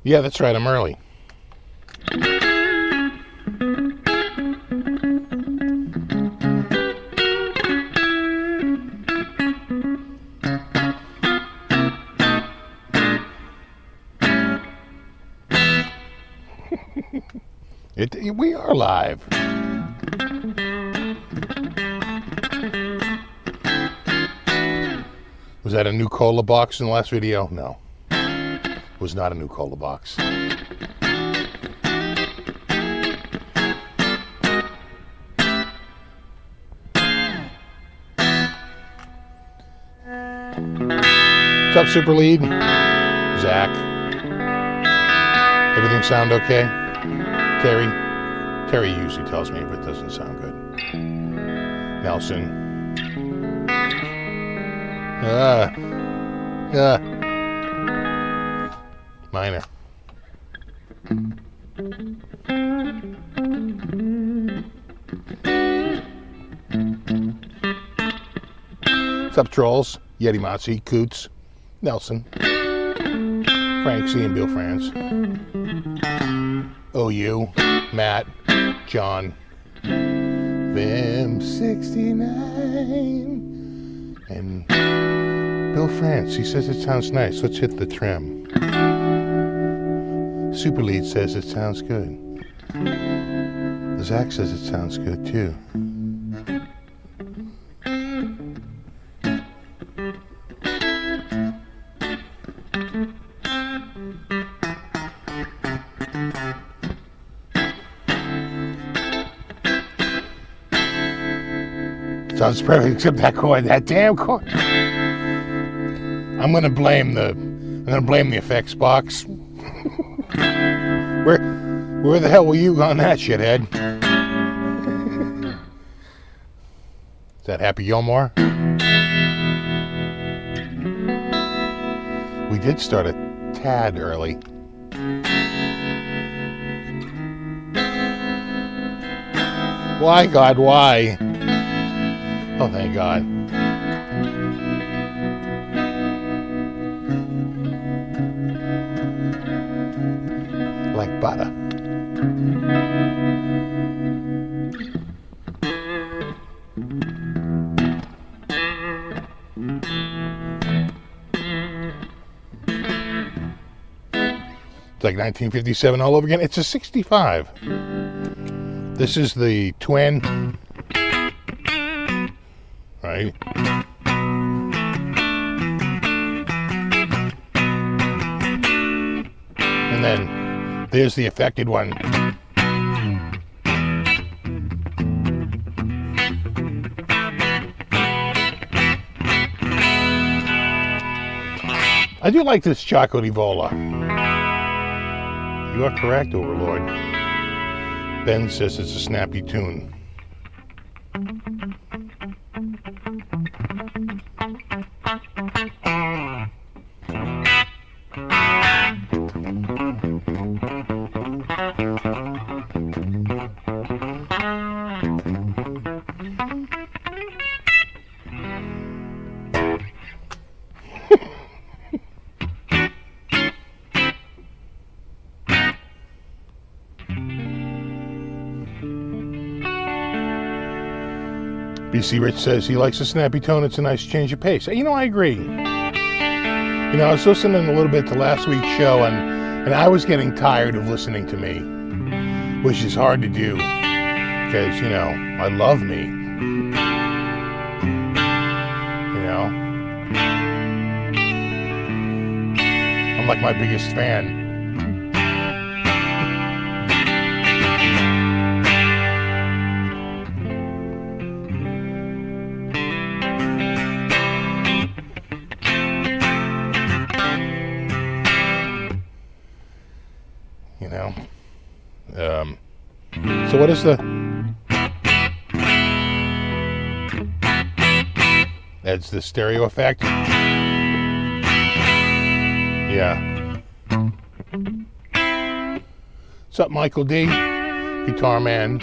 Yeah, that's right, I'm early. We are live. Was that a new cola box in the last video? No. It was not a new cola box. What's up, Super Lead? Zach. Everything sound okay? Terry usually tells me if it doesn't sound good. Nelson. Minor. What's up, trolls? Yeti Matzi, Coots, Nelson, Frank C. and Bill France, OU, Matt, John, Vim 69, and Bill France. He says it sounds nice. Let's hit the trim. Super Lead says it sounds good. Zach says it sounds good too. Sounds perfect, except that chord, that damn chord. I'm gonna blame the effects box. Where the hell were you on that, shithead? Is that Happy Gilmore? We did start a tad early. Why, God, why? Oh, thank God. Like butter. It's like 1957 all over again. It's a 65. This is the twin. Right? And then there's the affected one. I do like this Chocolate Evola. You are correct, Overlord. Ben says it's a snappy tune. BC Rich says he likes a snappy tone. It's a nice change of pace. You know, I agree. You know, I was listening a little bit to last week's show, and I was getting tired of listening to me, which is hard to do because, you know, I love me. You know? I'm like my biggest fan. So what is the... That's the stereo effect? Yeah. What's up, Michael D? Guitar Man.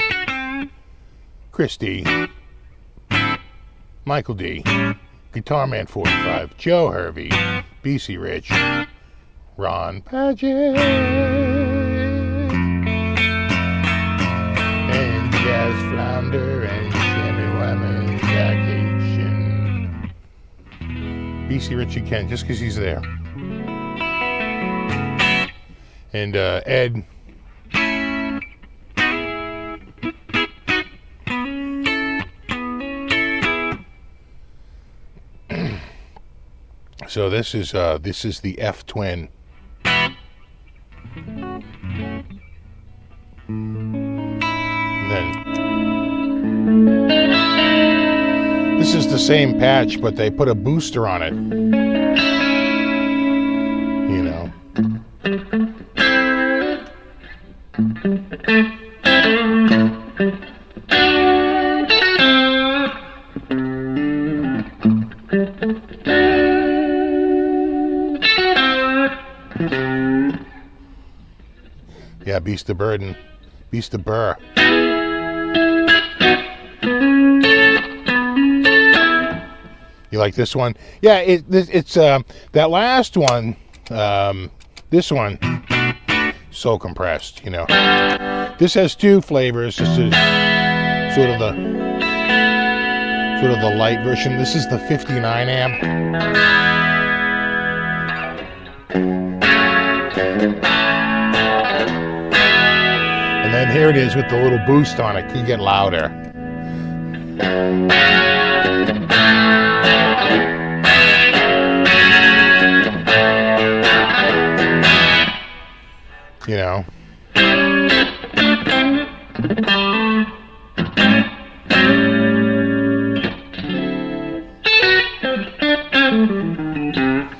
Christy. Michael D. Guitar Man 45. Joe Hervey. BC Rich. Ron Paget. And Jazz Flounder and Shammy Whammy Vacation. BC Rich again, just because he's there. And Ed. So this is the F twin. And then this is the same patch, but they put a booster on it. You know. Yeah, Beast of Burden. Beast of Burr. You like this one? Yeah, it's that last one, this one, so compressed, you know. This has two flavors. This is sort of the light version. This is the 59 amp. And then here it is with the little boost on it. Could get louder. You know.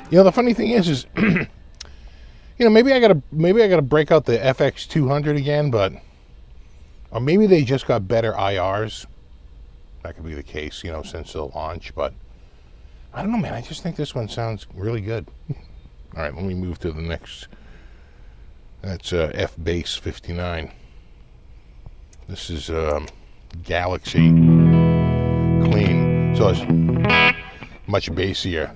You know, the funny thing is you know, maybe I gotta break out the FX150 again, but or maybe they just got better IRs. That could be the case, you know, since the launch. But I don't know, man. I just think this one sounds really good. All right, let me move to the next. That's F Bass 59. This is Galaxy Clean, so it's much bassier.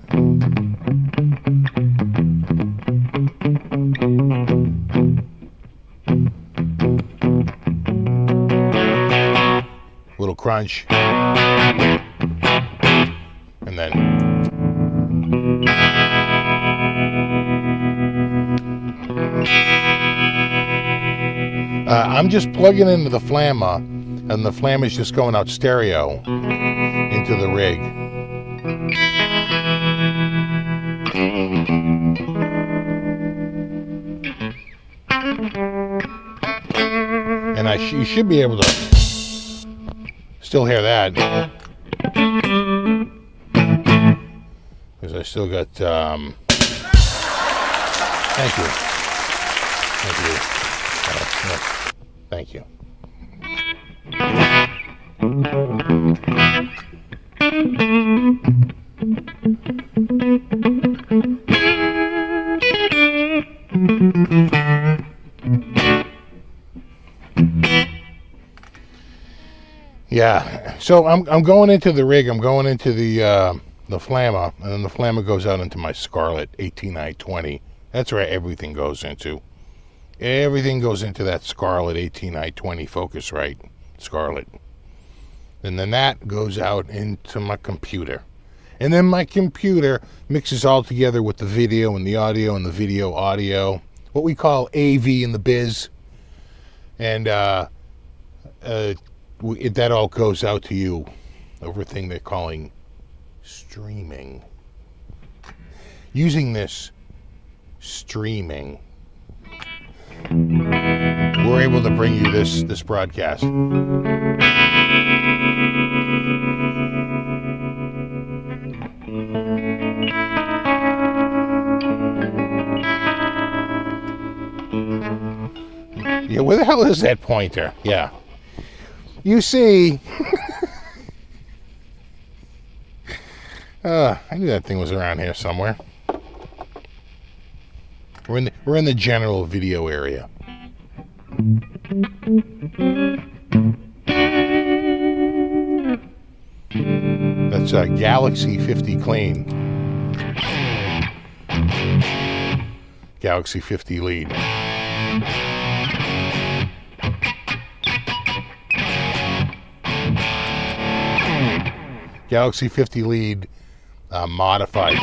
Little crunch, and then I'm just plugging into the Flamma, and the Flamma is just going out stereo into the rig. And you should be able to still hear that, because I still got thank you. Thank you. Yeah, so I'm going into the rig. I'm going into the Flamma, and then the Flamma goes out into my Scarlett 18920. That's where everything goes into. Everything goes into that Scarlett 18920 Focusrite Scarlett. And then that goes out into my computer. And then my computer mixes all together with the video and the audio and the video audio. What we call AV in the biz. And that all goes out to you over a thing they're calling streaming. Using this streaming, we're able to bring you this broadcast. Yeah, where the hell is that pointer? Yeah. You see, I knew that thing was around here somewhere. We're in the general video area. That's a Galaxy 50 clean. Galaxy 50 lead. Galaxy 50 lead modified.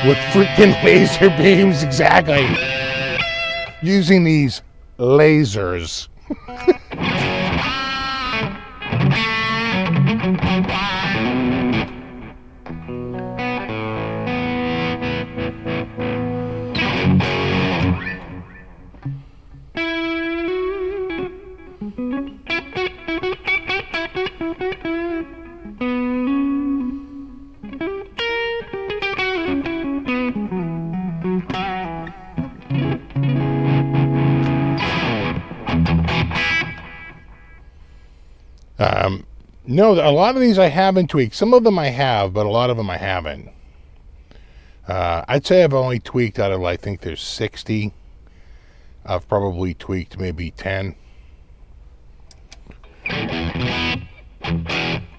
With freaking laser beams, exactly. Using these lasers. No, a lot of these I haven't tweaked. Some of them I have, but a lot of them I haven't. I'd say I've only tweaked out of, I think there's 60. I've probably tweaked maybe 10.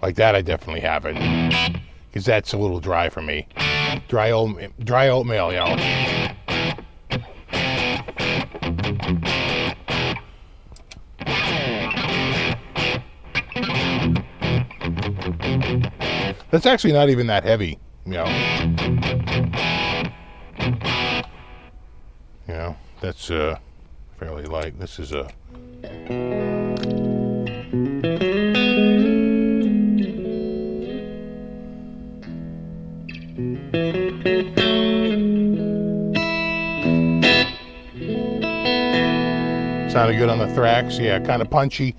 Like that I definitely haven't. Because that's a little dry for me. Dry oatmeal, you know. That's actually not even that heavy, you know. You know, that's fairly light. This is a... Sounded good on the Thrax. Yeah, kind of punchy.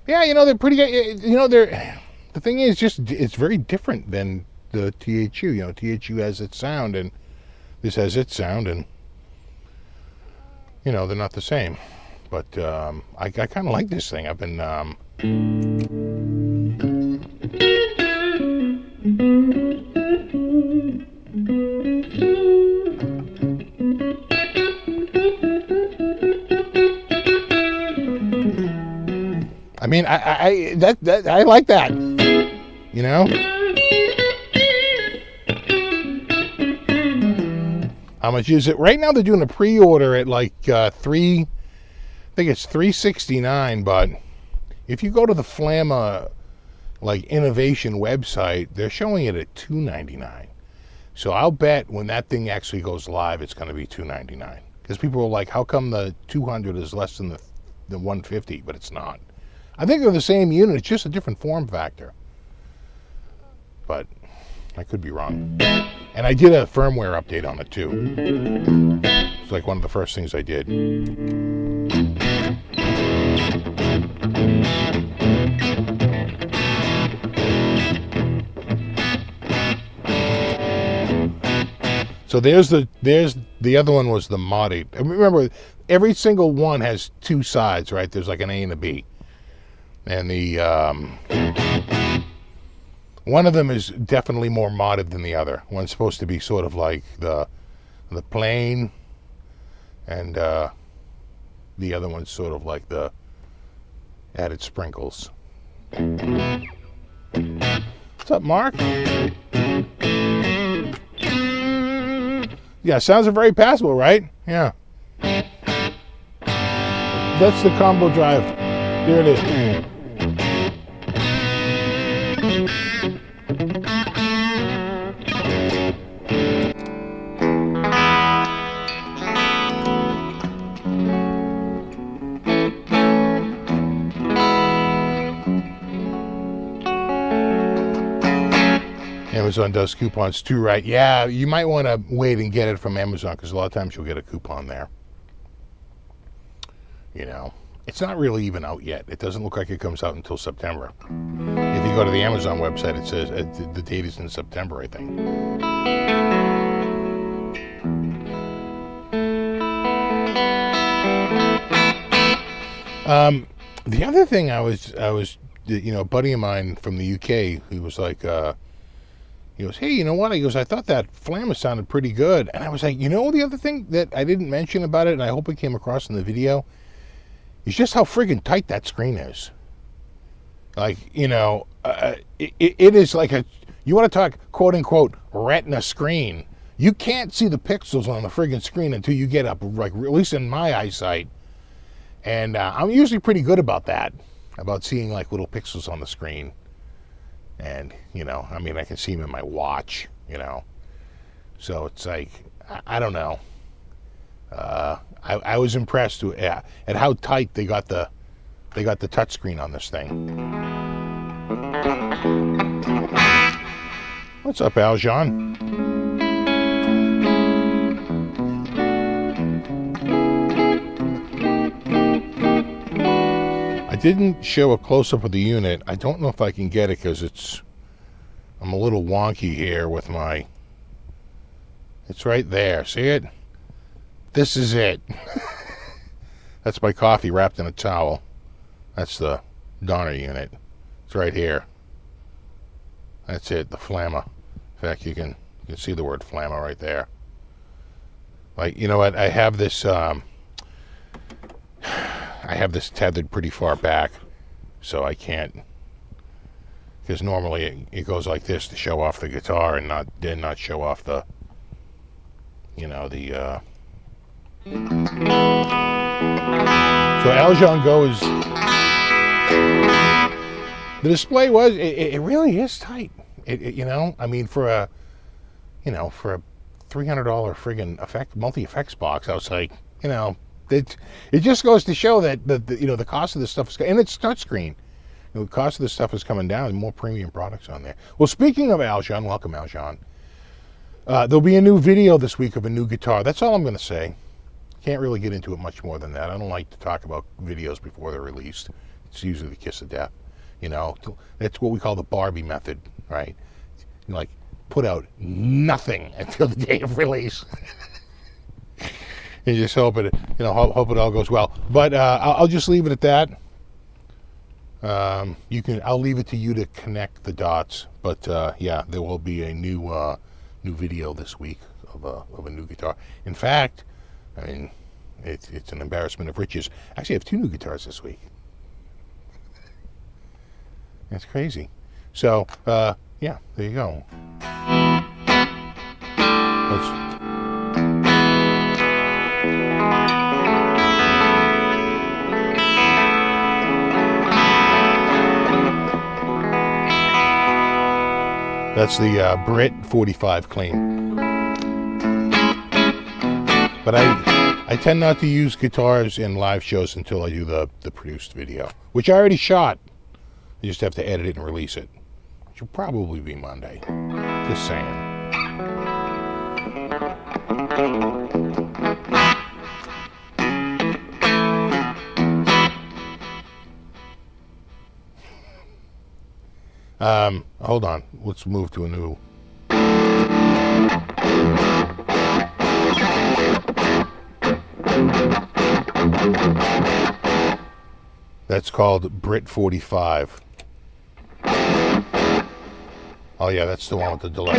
Yeah, you know, they're pretty good. You know, they're... The thing is, just it's very different than the THU. You know, THU has its sound, and this has its sound, and you know they're not the same. But I kind of like this thing. I've been I mean, I like that. You know? How much is it? Right now they're doing a pre-order at like I think it's $369, but if you go to the Flamma like innovation website, they're showing it at $299. So I'll bet when that thing actually goes live, it's going to be $299. Because people are like, how come the 200 is less than the 150? But it's not. I think they're the same unit, it's just a different form factor. But I could be wrong. And I did a firmware update on it too. It's like one of the first things I did. So there's the other one was the Modi. Remember, every single one has two sides, right? There's like an A and a B. And the one of them is definitely more modded than the other. One's supposed to be sort of like the plain, and the other one's sort of like the added sprinkles. What's up, Mark? Yeah, sounds very passable, right? Yeah. That's the combo drive. There it is. Amazon does coupons too, right? Yeah, you might want to wait and get it from Amazon because a lot of times you'll get a coupon there. You know, It's not really even out yet. It doesn't look like it comes out until September. If you go to the Amazon website, it says the date is in September, I think. The other thing I was, a buddy of mine from the UK, he was like, he goes, hey, you know what? He goes, I thought that Flamma sounded pretty good. And I was like, the other thing that I didn't mention about it, and I hope it came across in the video, is just how friggin' tight that screen is. Like, it is like you want to talk, quote unquote, retina screen. You can't see the pixels on the friggin' screen until you get up, like, at least in my eyesight. And I'm usually pretty good about that, about seeing like little pixels on the screen. And, I can see them in my watch, So it's like, I don't know. I was impressed at how tight they got the touch screen on this thing. What's up, Aljon? I didn't show a close-up of the unit. I don't know if I can get it because I'm a little wonky here with my... It's right there. See it? This is it. That's my coffee wrapped in a towel. That's the Donner unit. It's right here. That's it, the Flamma. In fact, you can see the word Flamma right there. Like, you know what? I have this tethered pretty far back, so I can't, because normally it goes like this to show off the guitar and not show off the, So Aljon goes. The display was. It really is tight. For a $300 friggin' multi effects box, I was like, it just goes to show that the cost of this stuff is, and it's touchscreen. The cost of this stuff is coming down, and more premium products on there. Well, speaking of Aljon, welcome Aljon. There'll be a new video this week of a new guitar. That's all I'm going to say. Can't really get into it much more than that. I don't like to talk about videos before they're released. It's usually the kiss of death. That's what we call the Barbie method, right? Put out nothing until the day of release. And just hope it all goes well. But I'll just leave it at that. I'll leave it to you to connect the dots. But there will be a new video this week of a new guitar. In fact, it's an embarrassment of riches. Actually, I have 2 new guitars this week. That's crazy. So, there you go. That's the Brit 45 clean. But I tend not to use guitars in live shows until I do the produced video, which I already shot. I just have to edit it and release it, which will probably be Monday. Just saying. Hold on. Let's move to a new. That's called Brit 45. Oh yeah, that's the one with the delay.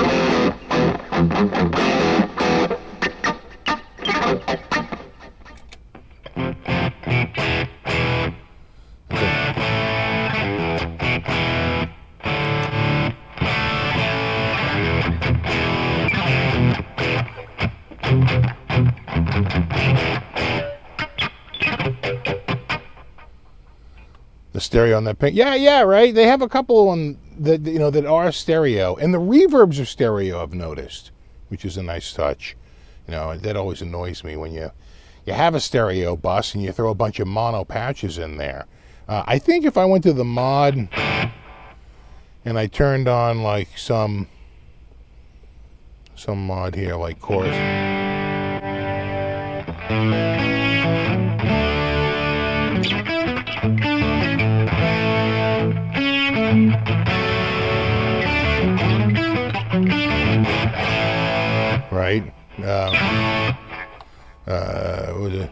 The stereo on that pink. Yeah, right. They have a couple on that are stereo, and the reverbs are stereo. I've noticed, which is a nice touch. That always annoys me when you have a stereo bus and you throw a bunch of mono patches in there. I think if I went to the mod and I turned on like some mod here, like chorus. right? What was it?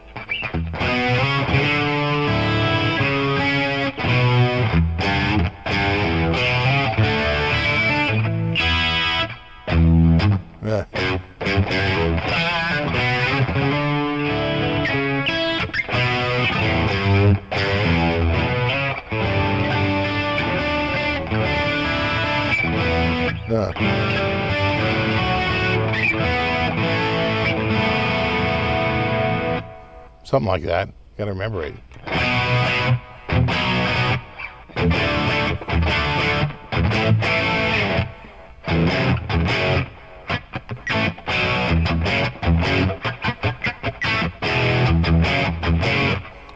Something like that. Gotta remember it.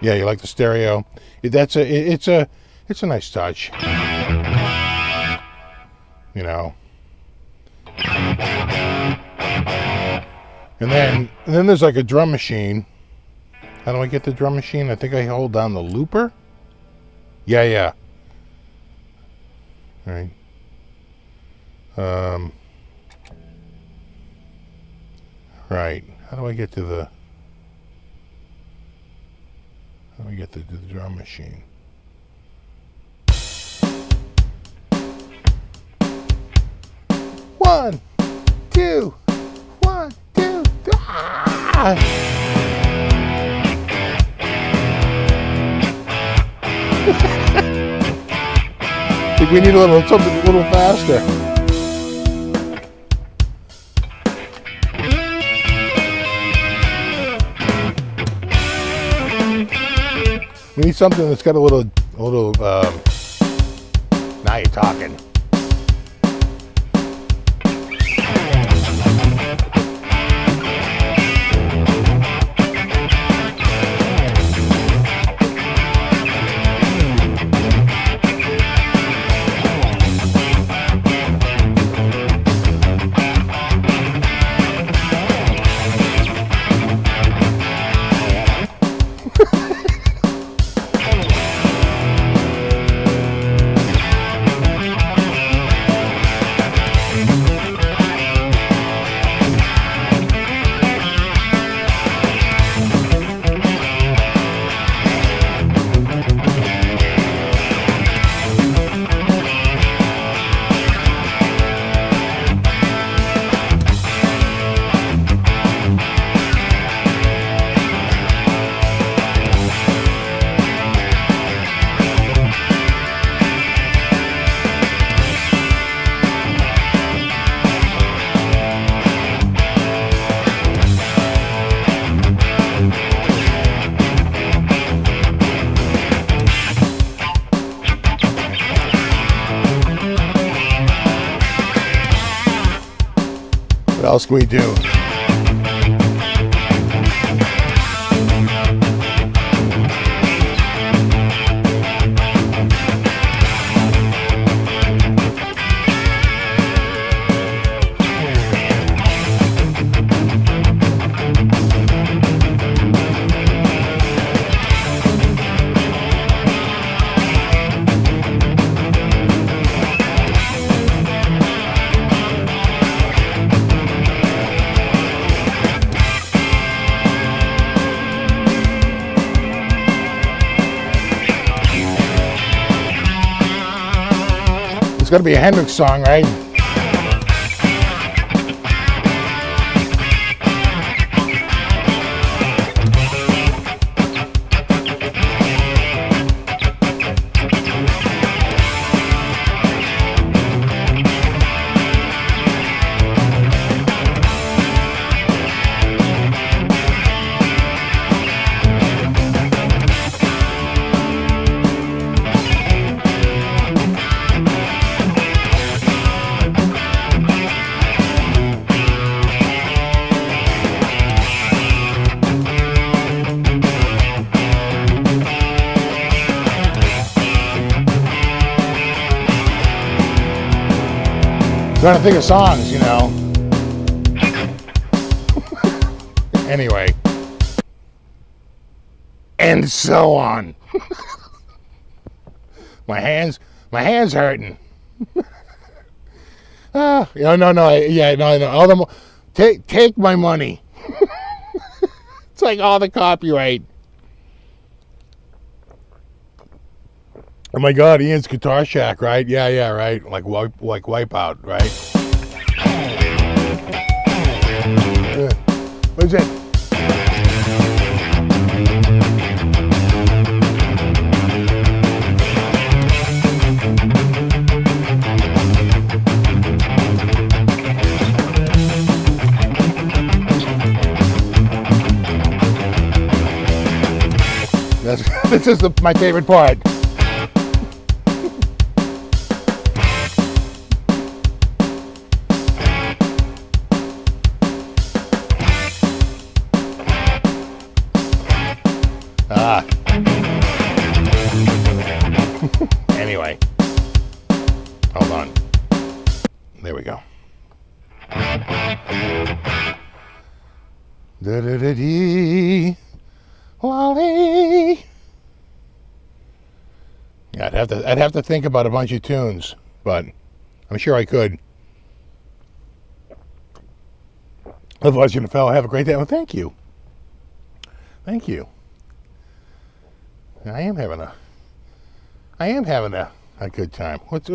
Yeah, you like the stereo? It's a nice touch. You know. And then there's like a drum machine. How do I get the drum machine? I think I hold down the looper. Yeah. All right. Right. How do I get to the drum machine? One, two, three. Ah! I think we need something a little faster. We need something that's got a little. Now you're talking. What else can we do? It's got to be a Hendrix song, right? Trying to think of songs, you know. Anyway. And so on. My hands hurting. No. Take my money. It's like all the copyright. Oh my God, Ian's Guitar Shack, right? Yeah, right. Like Wipeout, right? What is it? This is my favorite part. Anyway, hold on. There we go. Da-da-da-dee. Lolly. Yeah, I'd have to think about a bunch of tunes, but I'm sure I could. Otherwise, you fellow, have a great day. Well, thank you. Thank you. I am having a good time. What's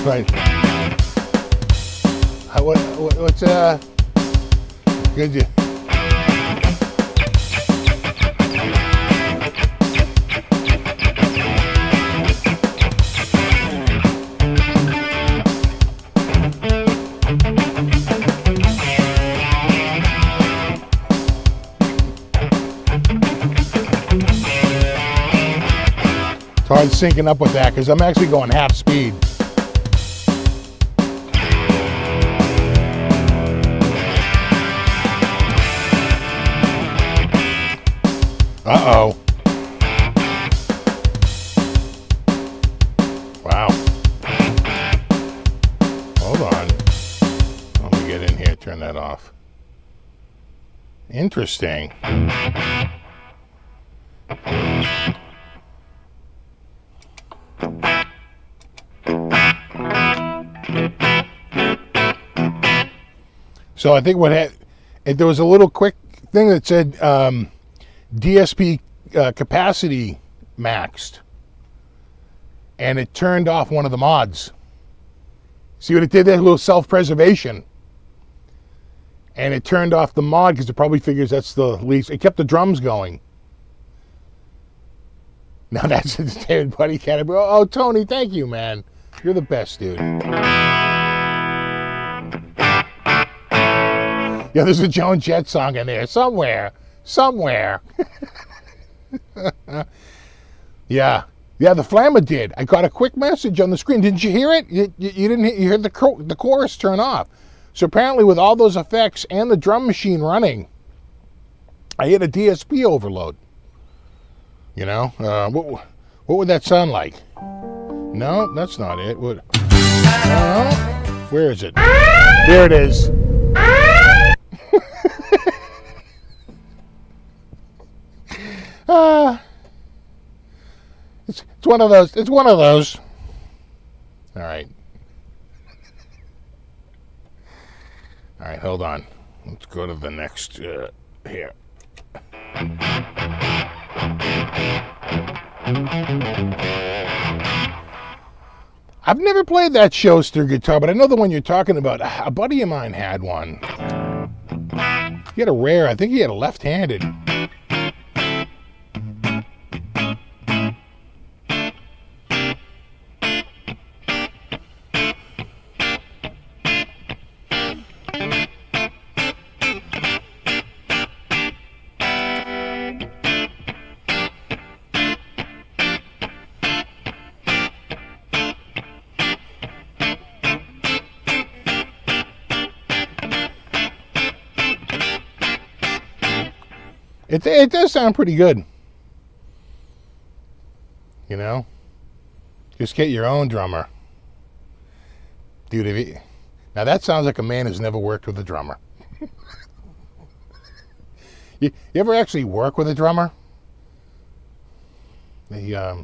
right? What's good you? It's hard syncing up with that because I'm actually going half speed. Uh-oh. Wow. Hold on. Let me get in here, turn that off. Interesting. So I think there was a little quick thing that said DSP capacity maxed, and it turned off one of the mods. See what it did there? A little self-preservation. And it turned off the mod because it probably figures that's the least. It kept the drums going. Now that's David Buddy Canterbury. Oh, Tony, thank you, man. You're the best, dude. Yeah, there's a Joan Jett song in there somewhere. Yeah, the Flamma did. I got a quick message on the screen. Didn't you hear it? You didn't hear, you heard the chorus turn off. So apparently with all those effects and the drum machine running, I hit a DSP overload. You know, what would that sound like? No, that's not it. Where is it? There it is. It's one of those. It's one of those. All right. All right, hold on. Let's go to the next here. I've never played that Schuster guitar, but I know the one you're talking about. A buddy of mine had one. He had a rare. I think he had a left-handed. It does sound pretty good. You know? Just get your own drummer. Dude, now that sounds like a man who's never worked with a drummer. You ever actually work with a drummer? They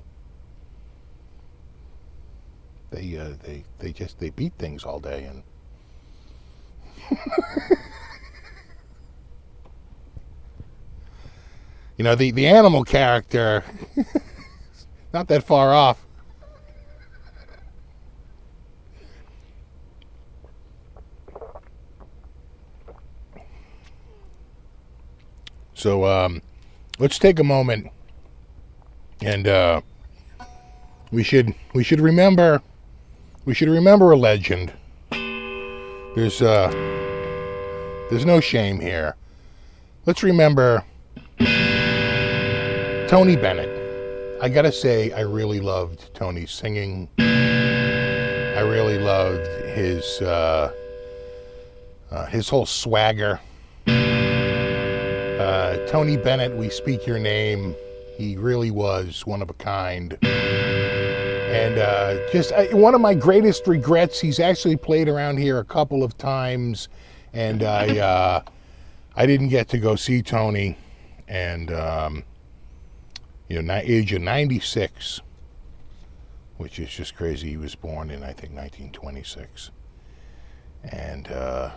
beat things all day and you know, the animal character not that far off. So let's take a moment and we should remember a legend. There's no shame here. Let's remember Tony Bennett. I gotta say, I really loved Tony's singing. I really loved his whole swagger. Tony Bennett, we speak your name. He really was one of a kind. And one of my greatest regrets, he's actually played around here a couple of times, and I didn't get to go see Tony. And, age of 96, which is just crazy. He was born in, I think, 1926. And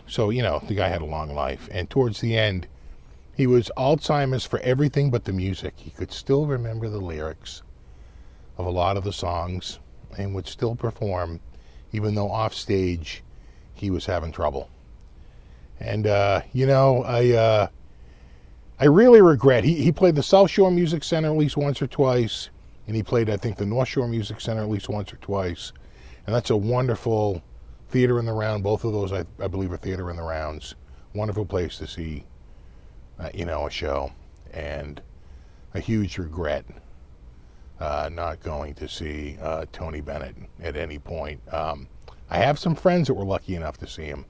so, the guy had a long life. And towards the end, he was Alzheimer's for everything but the music. He could still remember the lyrics of a lot of the songs and would still perform, even though off stage he was having trouble. And, I really regret, he played the South Shore Music Center at least once or twice, and he played, I think, the North Shore Music Center at least once or twice. And that's a wonderful theater in the round. Both of those, I believe, are theater in the rounds. Wonderful place to see a show, and a huge regret not going to see Tony Bennett at any point. I have some friends that were lucky enough to see him,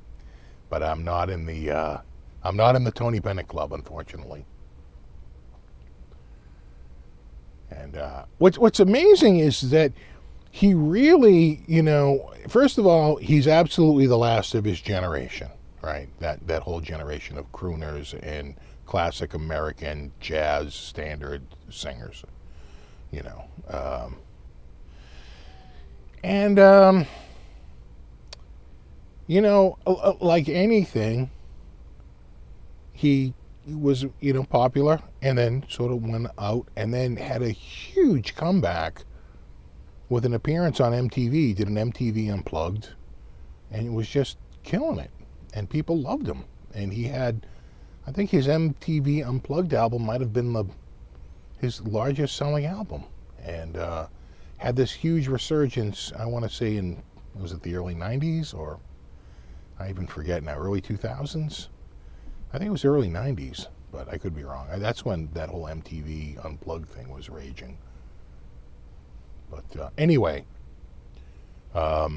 but I'm not in the Tony Bennett club, unfortunately. And what's amazing is that he really, first of all, he's absolutely the last of his generation, right? That whole generation of crooners and classic American jazz standard singers, like anything, he was, popular, and then sort of went out, and then had a huge comeback with an appearance on MTV, did an MTV Unplugged, and he was just killing it, and people loved him. And he had, I think his MTV Unplugged album might have been his largest selling album, and had this huge resurgence, I want to say was it the early 90s, or I even forget now, early 2000s? I think it was early 90s, but I could be wrong. That's when that whole MTV Unplugged thing was raging. But anyway, a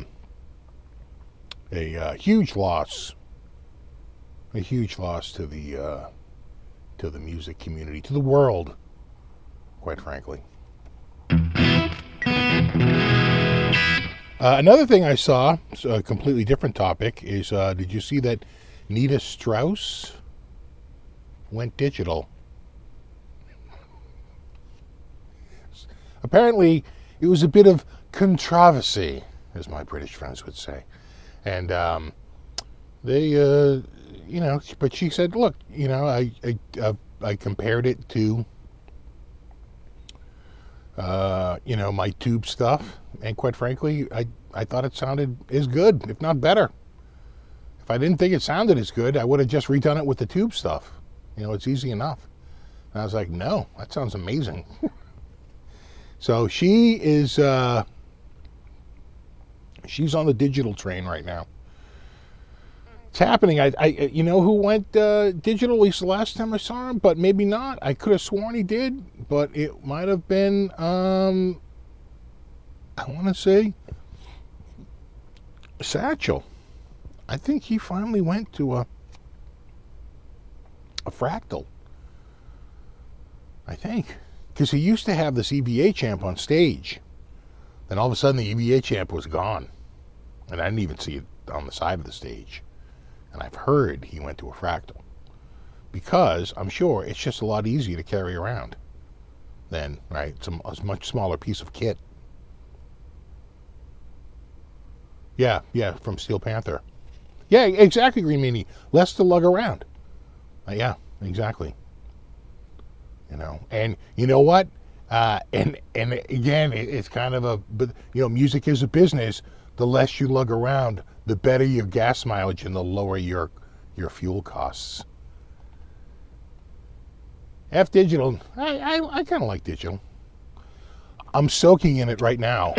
huge loss to the music community, to the world, quite frankly. Another thing I saw, a completely different topic, is did you see that Nita Strauss went digital? Apparently, it was a bit of controversy, as my British friends would say. And they, but she said, look, I compared it to, my tube stuff. And quite frankly, I thought it sounded as good, if not better. If I didn't think it sounded as good, I would have just redone it with the tube stuff. It's easy enough. And I was like, no, that sounds amazing. So she is, she's on the digital train right now. It's happening. I you know who went digital, at least the last time I saw him, but maybe not. I could have sworn he did, but it might have been, I want to say, Satchel. I think he finally went to a fractal. I think. Because he used to have this EVH amp on stage. Then all of a sudden the EVH amp was gone. And I didn't even see it on the side of the stage. And I've heard he went to a fractal. Because I'm sure it's just a lot easier to carry around than, right, it's a much smaller piece of kit. Yeah, from Steel Panther. Yeah, exactly, Green Meanie. Less to lug around. Yeah, exactly. You know, and you know what? And again, it's kind of a, but you know, music is a business. The less you lug around, the better your gas mileage and the lower your fuel costs. F digital, I kind of like digital. I'm soaking in it right now.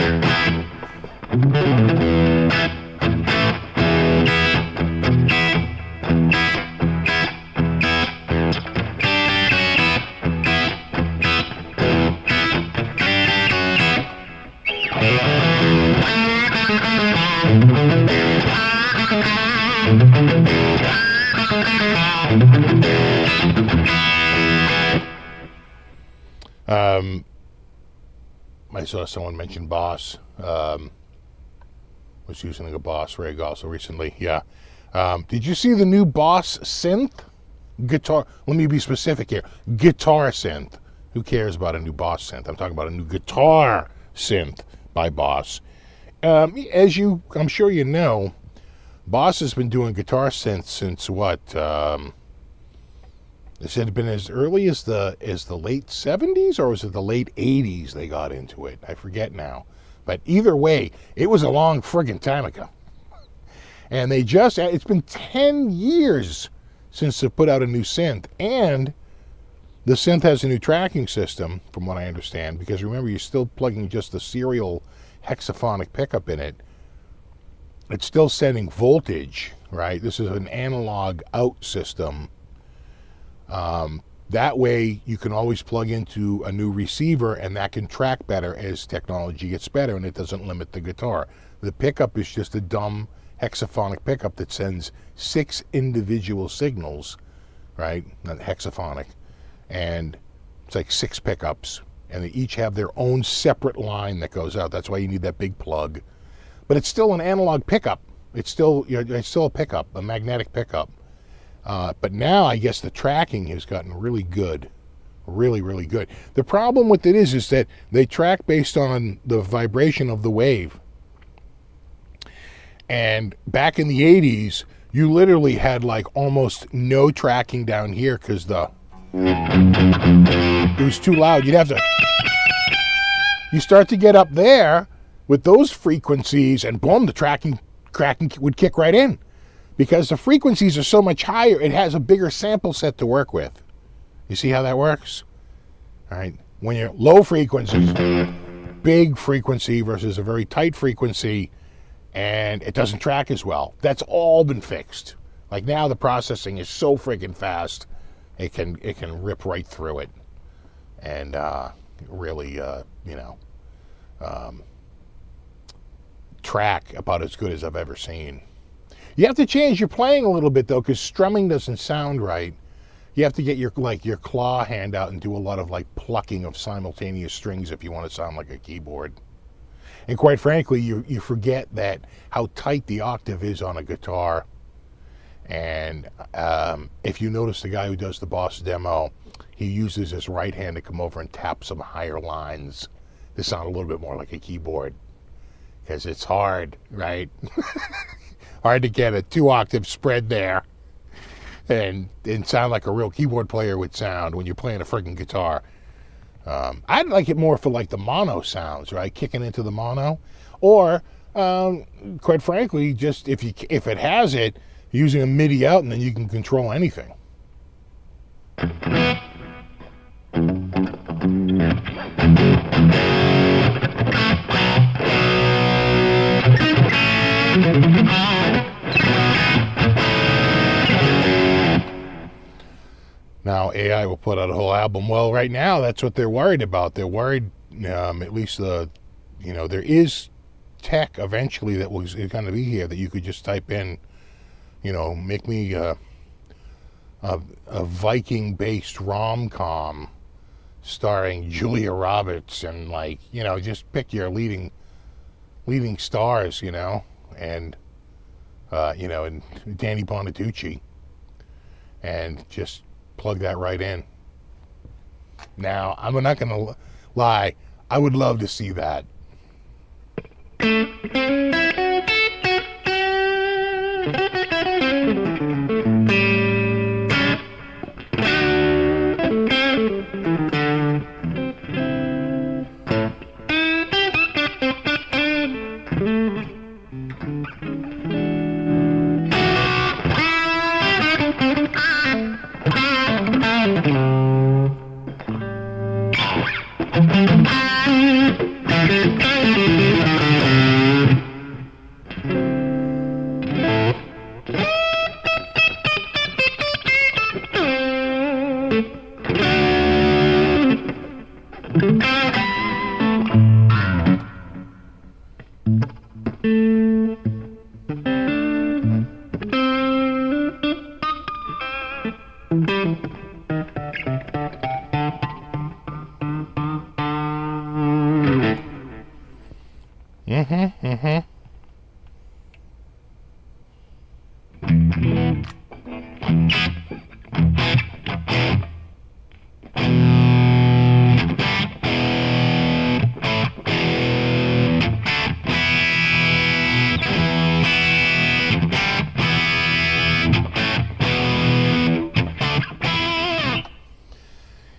I saw someone mention Boss. Was using a Boss rig also recently. Yeah. Did you see the new Boss Synth guitar? Let me be specific here. Guitar synth. Who cares about a new Boss synth? I'm talking about a new guitar synth by Boss. I'm sure you know, Boss has been doing guitar synths since what? It had been as early as the late 70s, or was it the late 80s they got into it? I forget now. But either way, it was a long friggin' time ago. And it's been 10 years since they put out a new synth. And the synth has a new tracking system, from what I understand, because remember, you're still plugging just the serial hexaphonic pickup in it. It's still sending voltage, right? This is an analog out system. That way you can always plug into a new receiver, and that can track better as technology gets better, and it doesn't limit the guitar. The pickup is just a dumb hexaphonic pickup that sends 6 individual signals, right? Not hexaphonic. And it's like 6 pickups, and they each have their own separate line that goes out. That's why you need that big plug. But it's still an analog pickup. It's still a pickup, a magnetic pickup. But now I guess the tracking has gotten really good. Really, really good. The problem with it is that they track based on the vibration of the wave. And back in the 80s, you literally had like almost no tracking down here because it was too loud. You start to get up there with those frequencies, and boom, the cracking would kick right in. Because the frequencies are so much higher, it has a bigger sample set to work with. You see how that works? All right. When you're low frequencies, big frequency versus a very tight frequency, and it doesn't track as well. That's all been fixed. Like now the processing is so freaking fast, it can rip right through it. And really, track about as good as I've ever seen. You have to change your playing a little bit though, because strumming doesn't sound right. You have to get your claw hand out and do a lot of like plucking of simultaneous strings if you want to sound like a keyboard. And quite frankly, you forget that how tight the octave is on a guitar. And if you notice the guy who does the Boss demo, he uses his right hand to come over and tap some higher lines to sound a little bit more like a keyboard. Because it's hard, right? Hard to get a 2-octave spread there and sound like a real keyboard player would sound when you're playing a friggin' guitar. I'd like it more for like the mono sounds, right? Kicking into the mono. Or, quite frankly, just if it has it, using a MIDI out, and then you can control anything. Now AI will put out a whole album. Well, right now that's what they're worried about. They're worried, at least there is tech eventually that will kind of be here that you could just type in, make me a Viking-based rom-com, starring Julia Roberts and, like, you know, just pick your leading stars, you know, and you know, and Danny Bonaducci, and just plug that right in. Now, I'm not gonna lie, I would love to see that.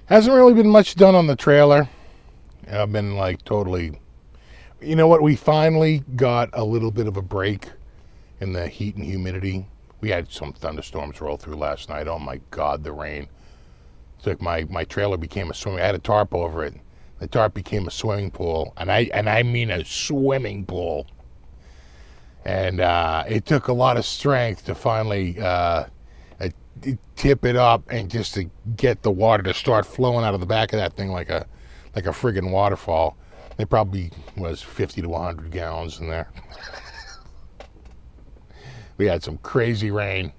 Hasn't really been much done on the trailer. I've been like totally, you know what, we finally got a little bit of a break in the heat and humidity. We had some thunderstorms roll through last night. Oh my God, the rain. It's like my trailer became a swimming, I had a tarp over it. The tarp became a swimming pool, and I mean a swimming pool. And it took a lot of strength to finally tip it up and just to get the water to start flowing out of the back of that thing like a friggin' waterfall. There probably was 50 to 100 gallons in there. We had some crazy rain.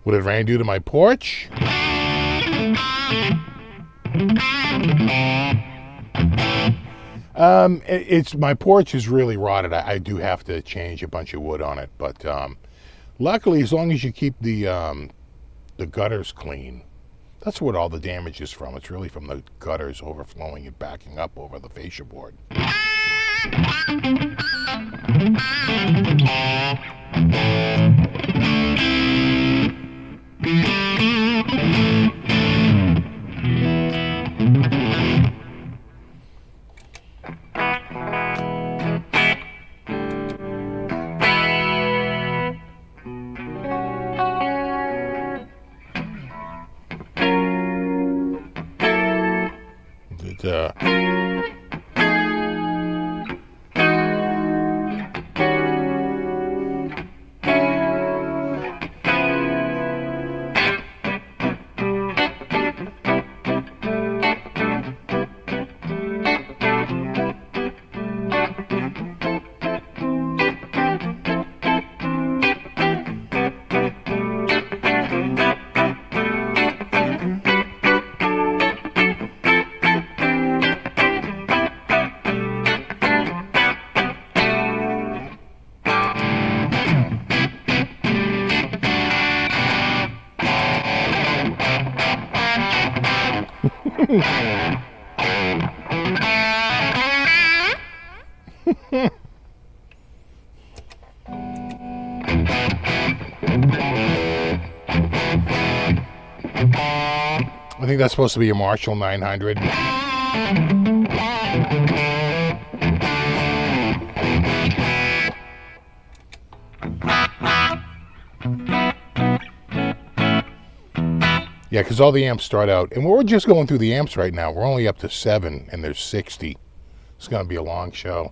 What did rain do to my porch? It's my porch is really rotted. I do have to change a bunch of wood on it, but luckily, as long as you keep the gutters clean, that's what all the damage is from. It's really from the gutters overflowing and backing up over the fascia board. I think that's supposed to be a Marshall 900. Yeah, because all the amps start out, and we're just going through the amps right now. We're only up to 7, and there's 60. It's going to be a long show.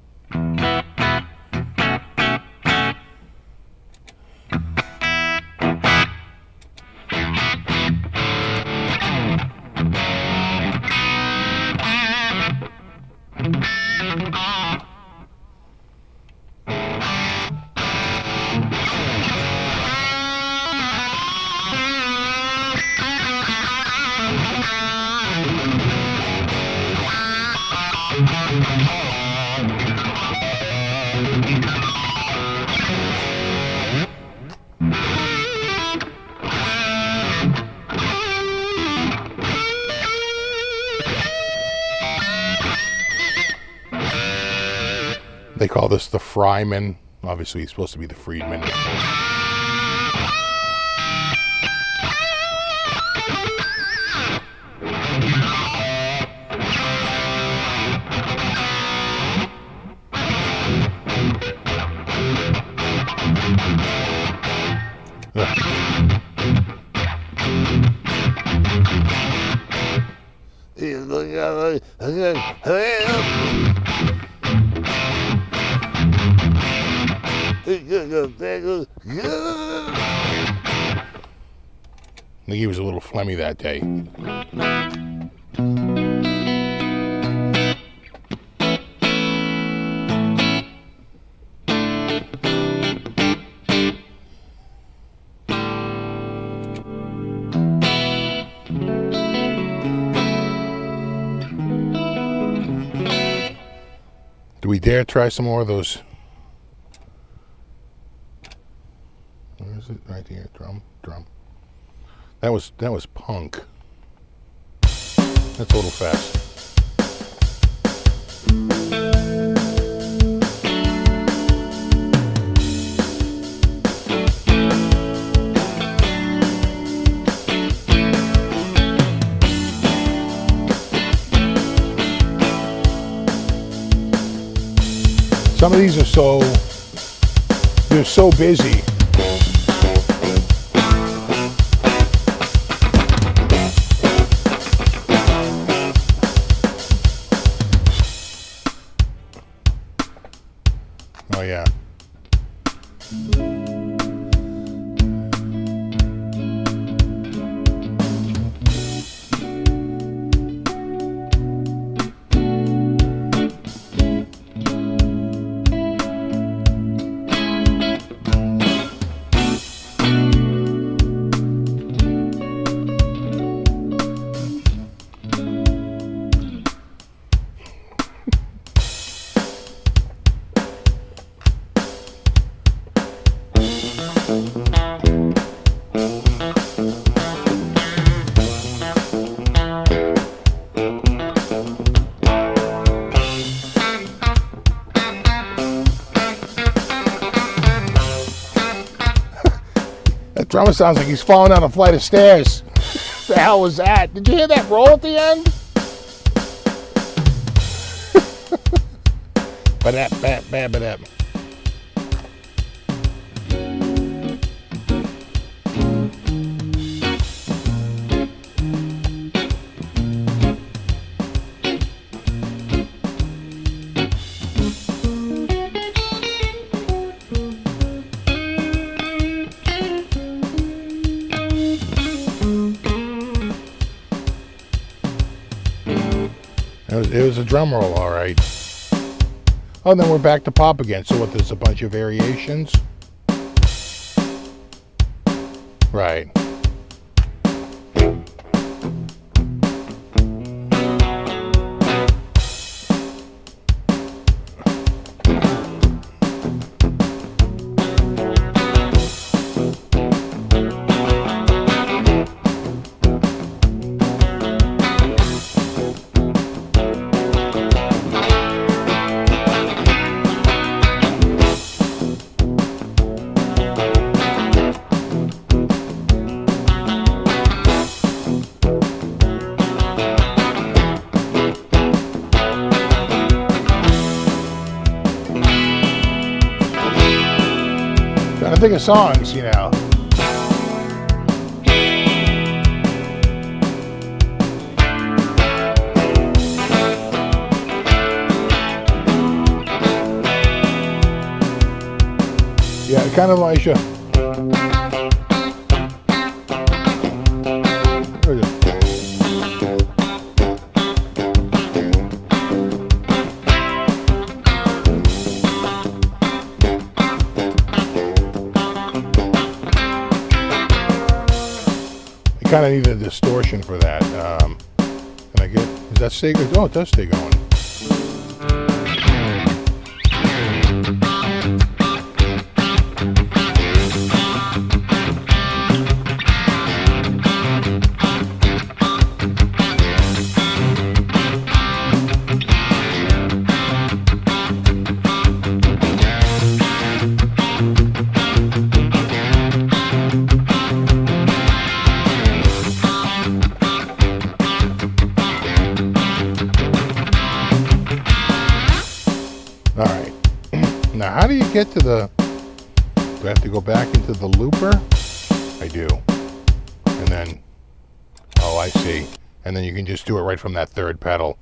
They call this the Fryman. Obviously, he's supposed to be the Freedman. I think he was a little phlegmy that day. Do we dare try some more of those? Where is it? Right here. Drum. That was punk. That's a little fast. Some of these are they're so busy. Oh yeah. That drummer sounds like he's falling down a flight of stairs. What the hell was that? Did you hear that roll at the end? Ba-dap. It was a drum roll, all right. Oh, and then we're back to pop again. So what, there's a bunch of variations? Right. Trying to think of songs, you know. Yeah, kind of like you. There we go. Kind of need a distortion for that. Can I get? Does that stay good? Oh, it does stay going. get to the... Do I have to go back into the looper? I do. And then... Oh, I see. And then you can just do it right from that third pedal.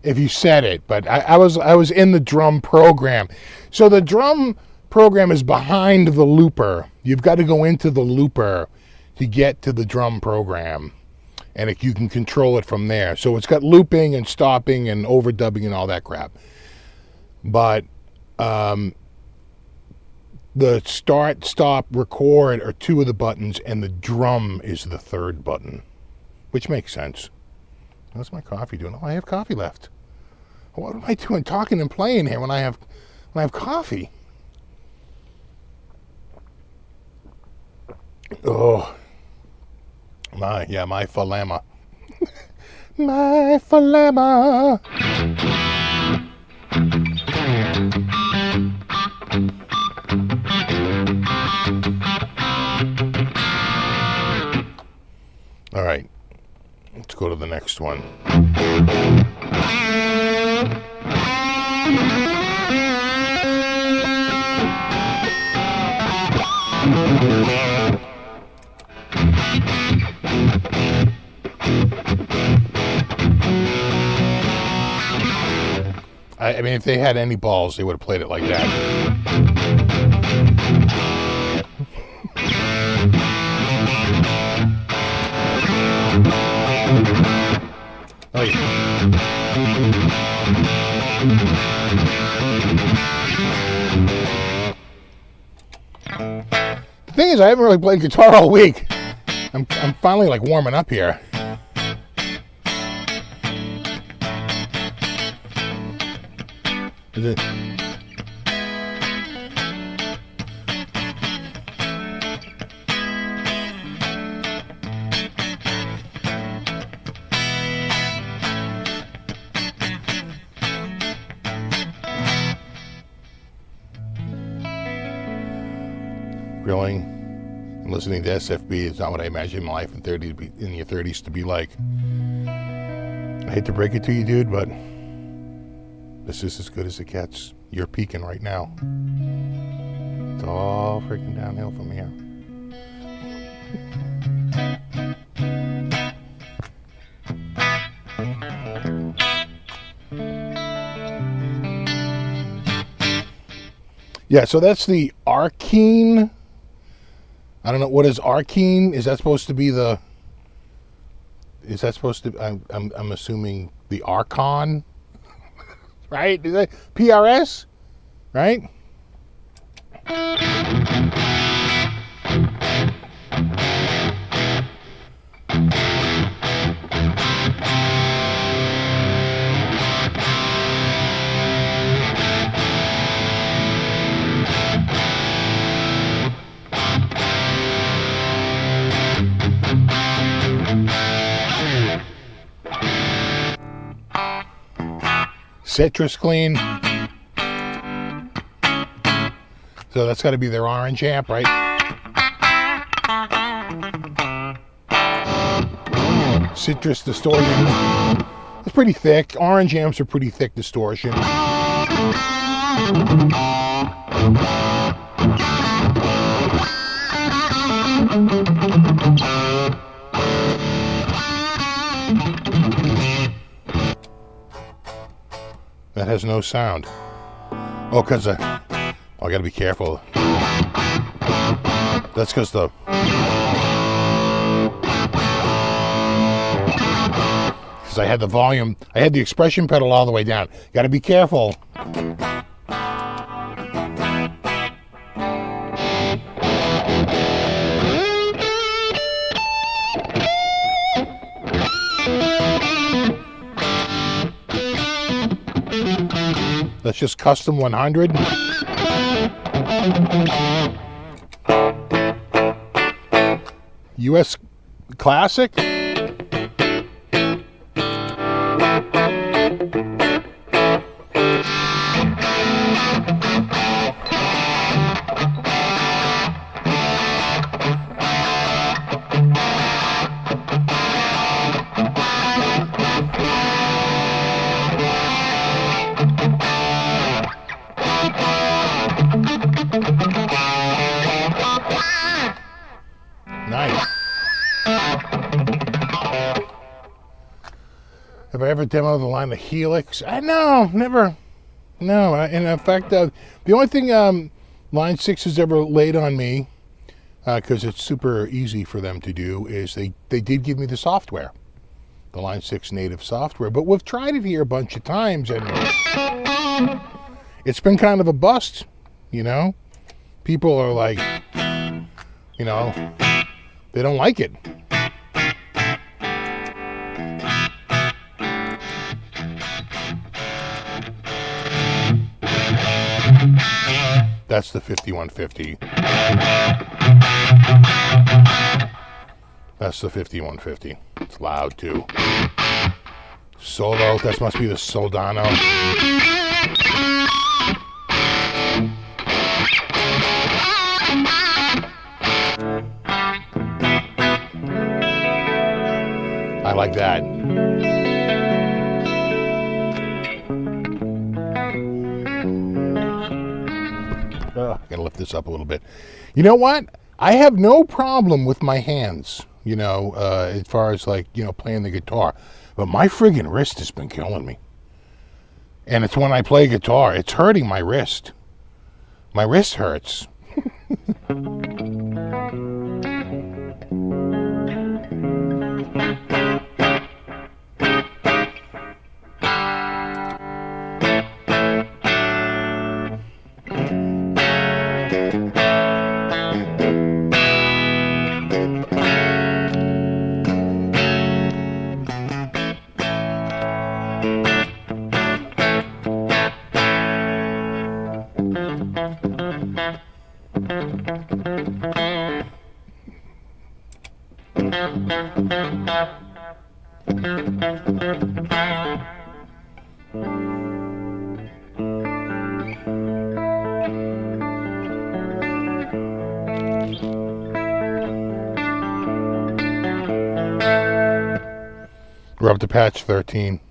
If you set it. But I was in the drum program. So the drum program is behind the looper. You've got to go into the looper to get to the drum program. And you can control it from there. So it's got looping and stopping and overdubbing and all that crap. But the start, stop, record are two of the buttons, and the drum is the third button, which makes sense. What's my coffee doing? Oh, I have coffee left. What am I doing talking and playing here when I have coffee? Oh. My Flamma. My Flamma. All right, let's go to the next one. I mean, if they had any balls, they would have played it like that. Oh, yeah. The thing is, I haven't really played guitar all week. I'm finally like warming up here. Is it? Really? And listening to SFB is not what I imagine my life in your 30s to be like. I hate to break it to you, dude, but this is as good as it gets. You're peaking right now. It's all freaking downhill from here. Yeah, so that's the Arcane. I don't know, what is Arcane? Is that supposed to be the... Is that supposed to... I'm assuming the Archon? Right? Is that PRS? Right? Citrus clean. So that's got to be their orange amp, right? Citrus distortion. It's pretty thick. Orange amps are pretty thick distortion. That has no sound. Oh, because I gotta be careful. That's because the... Because I had the volume, I had the expression pedal all the way down. Gotta be careful. That's just custom 100. US Classic. Have I ever demoed the line of Helix? No, never. No, and in fact, the only thing Line 6 has ever laid on me, because it's super easy for them to do, is they did give me the software, the Line 6 native software. But we've tried it here a bunch of times, and it's been kind of a bust, you know? People are like, you know, they don't like it. That's the 5150. That's the 5150. It's loud too. Solo, that must be the Soldano. I like that. I gotta lift this up a little bit. You know what? I have no problem with my hands, you know, as far as like, you know, playing the guitar. But my friggin' wrist has been killing me. And it's when I play guitar, it's hurting my wrist. My wrist hurts. We're up to patch 13.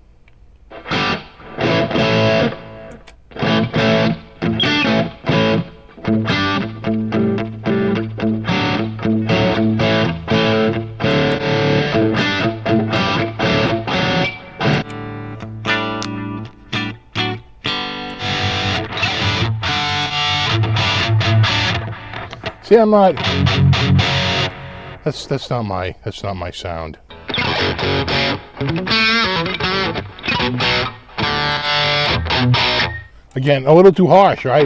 See, I'm not. That's not my sound. Again, a little too harsh, right?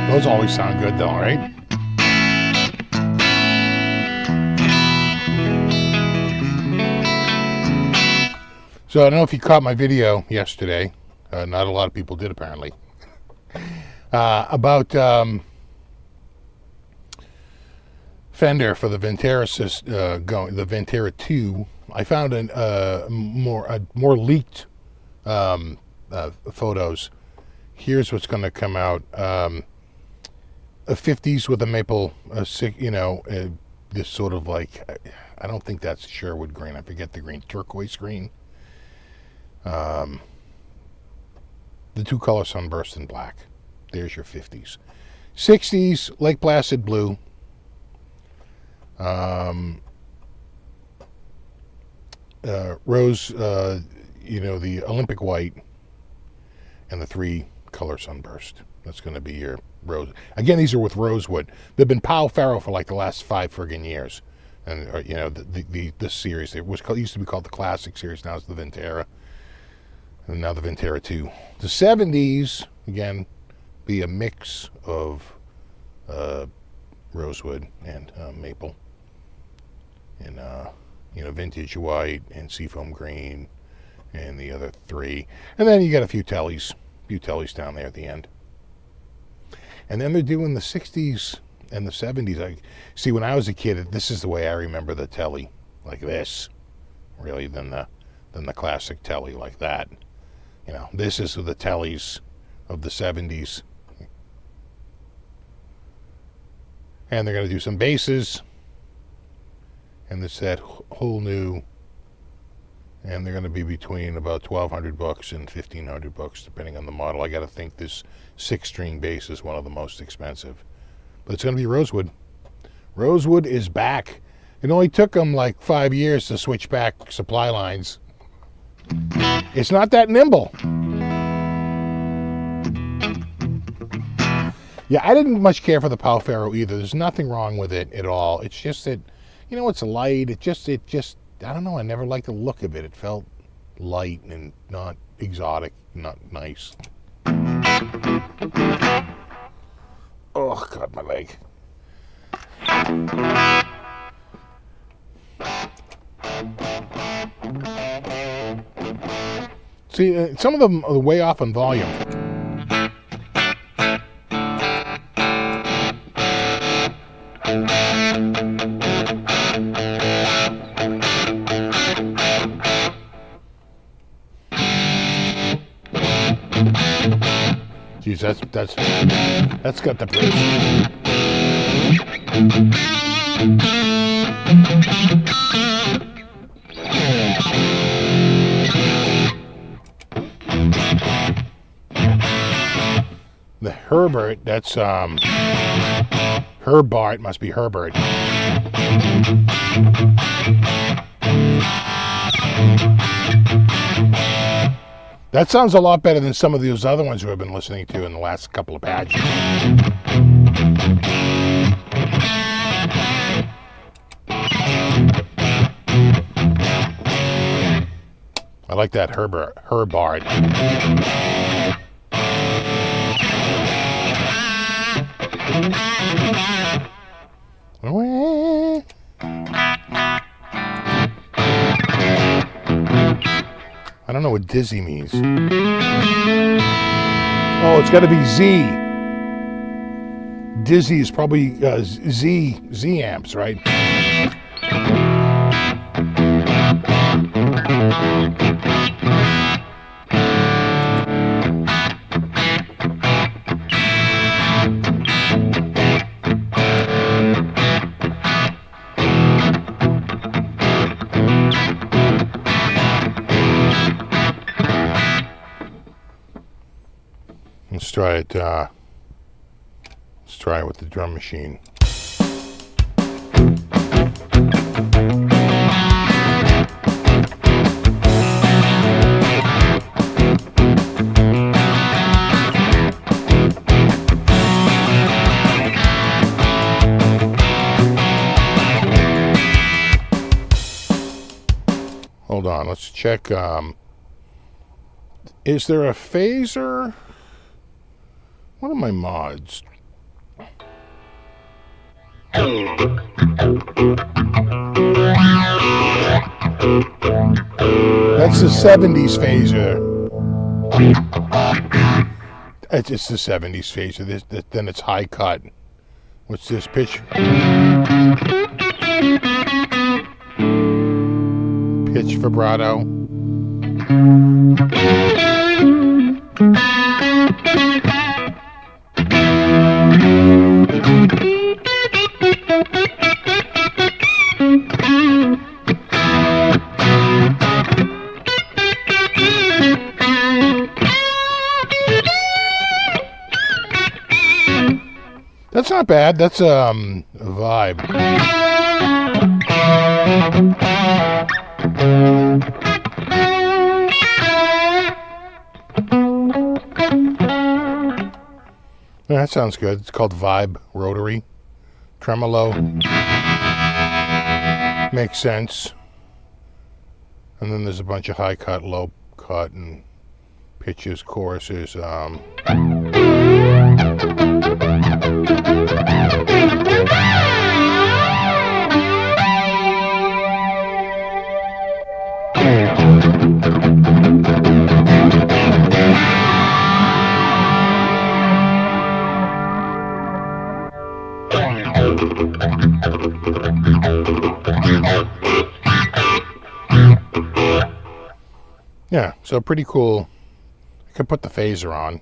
Those always sound good though, right? So I don't know if you caught my video yesterday. Not a lot of people did, apparently. About Fender for the Ventera the Ventera 2. I found more leaked photos. Here's what's going to come out: a 50s with a maple, you know, this sort of like, I don't think that's Sherwood green. I forget the green, turquoise green. The two color sunburst in black. There's your 50s. 60s, Lake Placid blue. Rose, you know, the Olympic white, and the three color sunburst. That's going to be your rose. Again, these are with rosewood. They've been Powell Ferro for like the last 5 friggin' years. And, you know, this series, it used to be called the Classic series. Now it's the Ventera. And now the Ventera 2. The 70s, again, be a mix of rosewood and maple. And, you know, vintage white and seafoam green and the other 3. And then you got a few tellies down there at the end. And then they're doing the 60s and the 70s. I see, when I was a kid, this is the way I remember the telly, like this, really, than the classic telly like that. You know, this is the tellies of the 70s. And they're going to do some basses. And it's that whole new, and they're going to be between about $1,200 and $1,500, depending on the model. I got to think this 6-string bass is one of the most expensive. But it's going to be rosewood. Rosewood is back. It only took them like 5 years to switch back supply lines. It's not that nimble. Yeah, I didn't much care for the Pal Ferro either. There's nothing wrong with it at all. It's just that, you know, it's light. It just, I don't know. I never liked the look of it. It felt light and not exotic, not nice. Oh, God, my leg. See, some of them are way off on volume. Jeez, that's got the bridge. The Herbert, that's Herbart, must be Herbert. That sounds a lot better than some of those other ones who I've been listening to in the last couple of patches. I like that Herbart. I don't know what dizzy means. Oh, it's got to be Z. Dizzy is probably Z amps, right? Let's try it. Let's try it with the drum machine. Hold on, let's check. Is there a phaser? What are my mods? That's the 70s phaser. It's the 70s phaser. Then it's high cut. What's this pitch? Pitch vibrato. That's not bad. That's a vibe. Yeah, that sounds good. It's called Vibe Rotary. Tremolo. Makes sense. And then there's a bunch of high cut, low cut, and pitches, choruses. Yeah, so pretty cool. I could put the phaser on.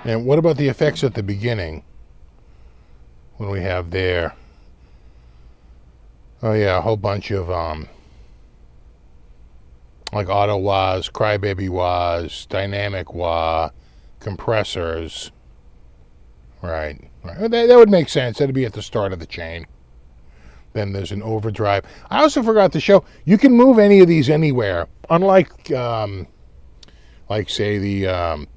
And what about the effects at the beginning? What do we have there? Oh yeah, a whole bunch of like auto wahs, crybaby wahs, dynamic wah, compressors. Right. That would make sense. That'd be at the start of the chain. Then there's an overdrive. I also forgot to show, you can move any of these anywhere. Unlike, like say the,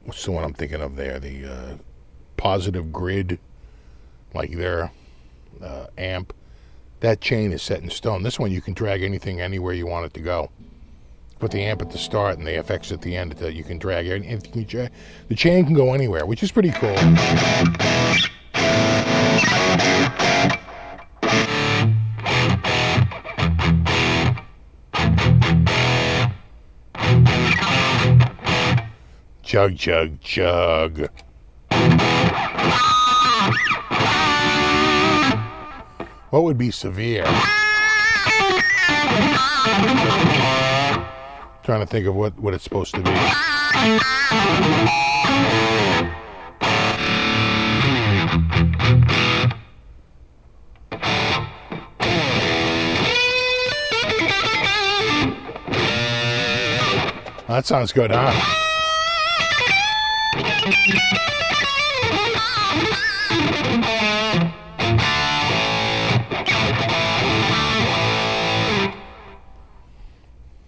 what's the one I'm thinking of there? The positive grid, like their amp. That chain is set in stone. This one you can drag anything anywhere you want it to go. Put the amp at the start and the FX at the end. You can drag anything. The chain can go anywhere, which is pretty cool. Chug, chug, chug. What would be severe? Trying to think of what it's supposed to be. That sounds good, huh?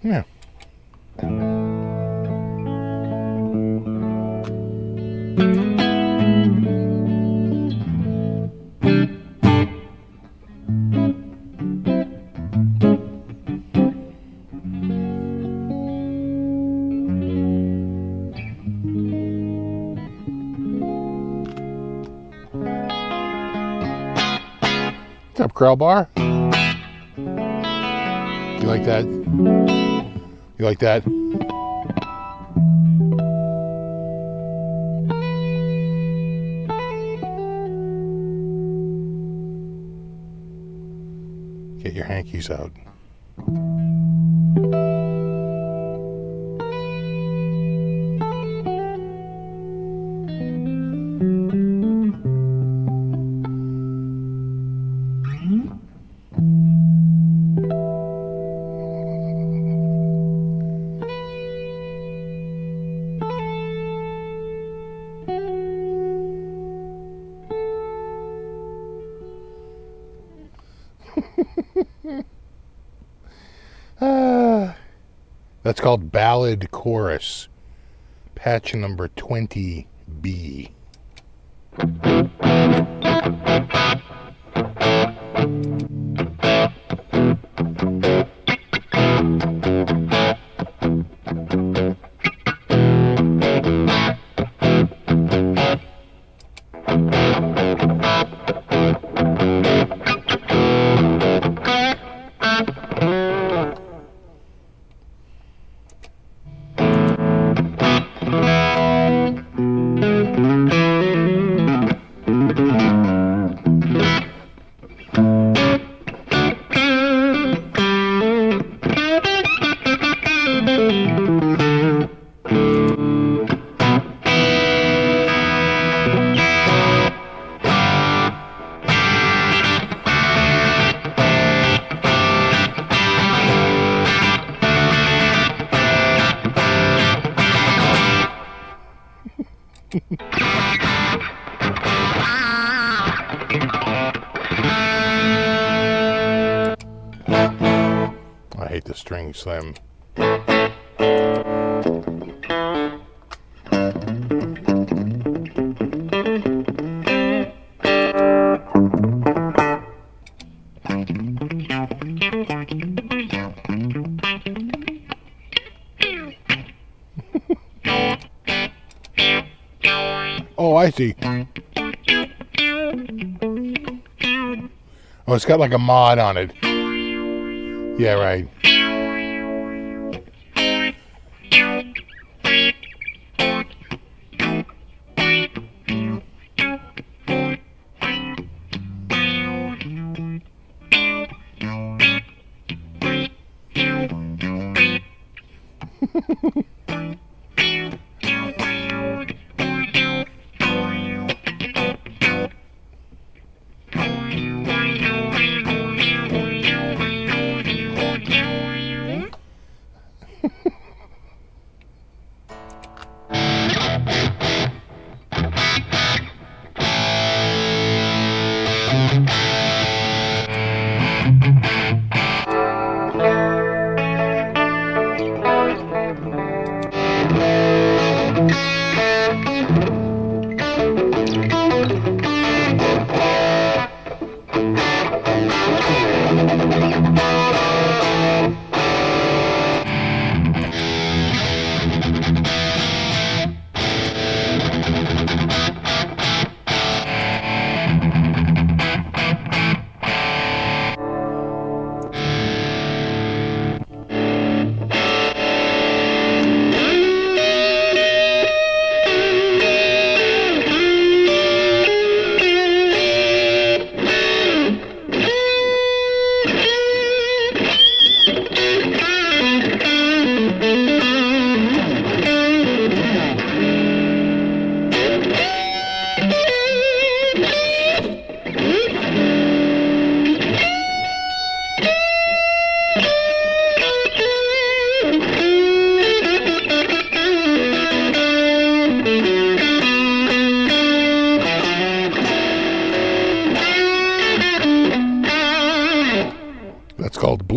Yeah. What's up, Krell Bar? You like that? You like that? Get your hankies out. That's called Ballad Chorus, patch number 20B. I hate the string slim. Oh, I see. Oh, it's got like a mod on it. Yeah, right.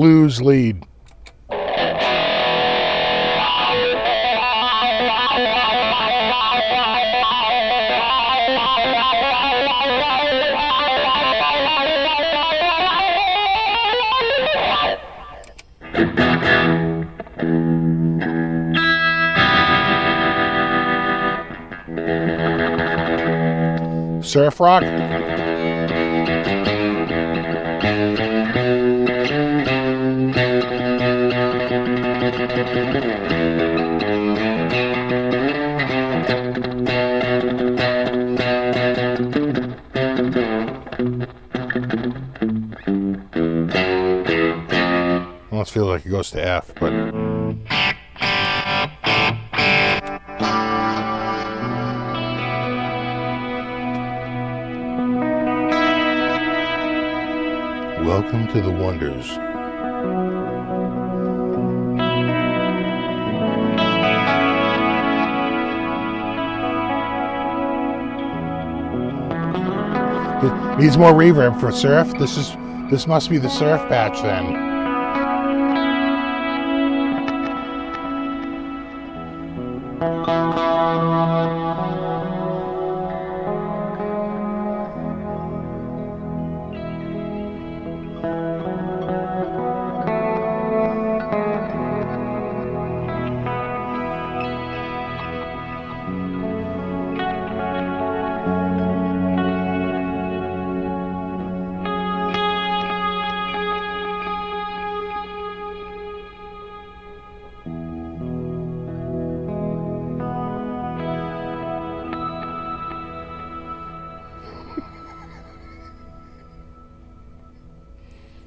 blues lead. Surf rock. Almost feel like it goes to F, but welcome to the wonders. It needs more reverb for surf. This must be the surf patch then.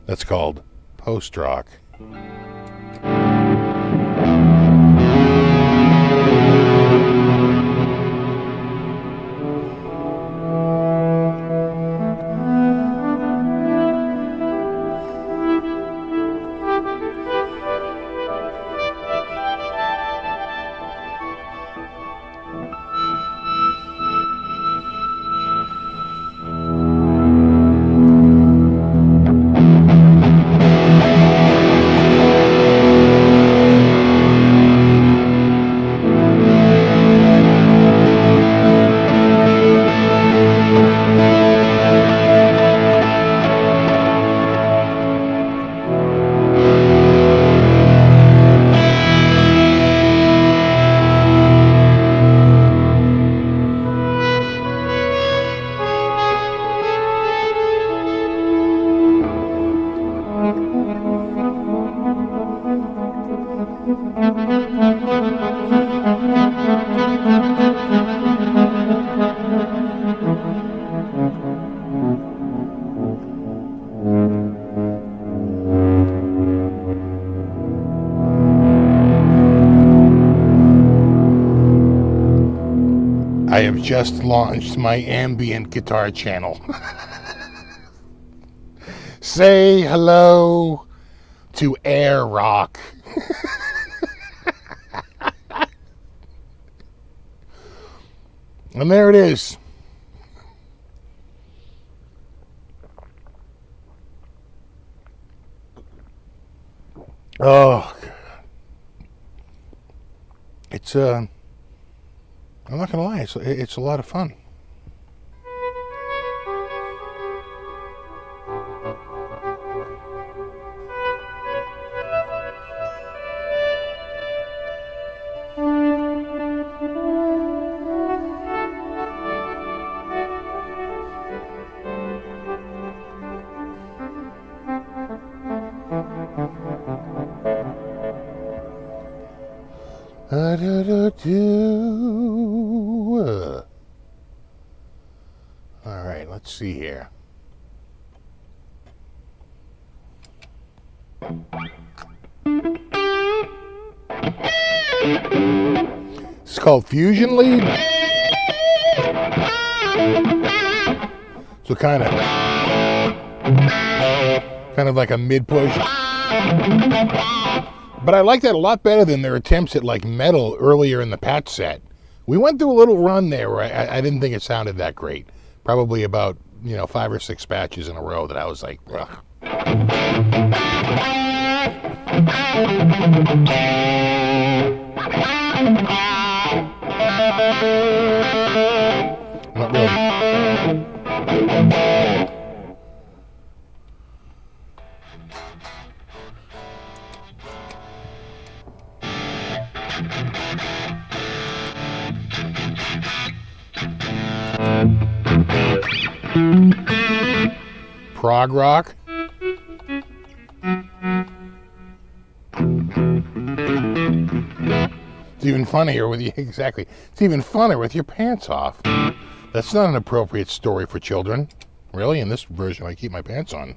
That's called post-rock. I have just launched my ambient guitar channel. Say hello to air rock. And there it is. Oh, it's I'm not gonna lie, it's a lot of fun. All right, let's see here. It's called Fusion Lead. So kind of like a mid push. But I like that a lot better than their attempts at like metal earlier in the patch set. We went through a little run there where I didn't think it sounded that great. Probably about, 5 or 6 patches in a row that I was like, ugh. Not really. Prog rock. It's even funnier with you, exactly. It's even funnier with your pants off. That's not an appropriate story for children. Really, in this version, I keep my pants on.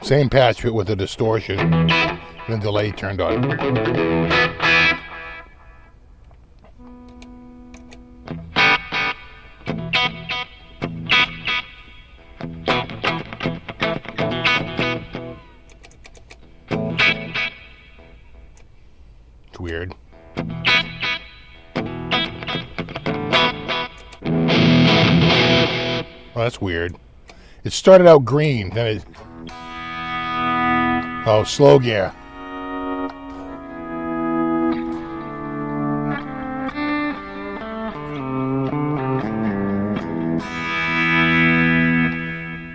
Same patch, but with a distortion and a delay turned on. It's weird. Oh, that's weird. It started out green, then it... Oh, slow gear.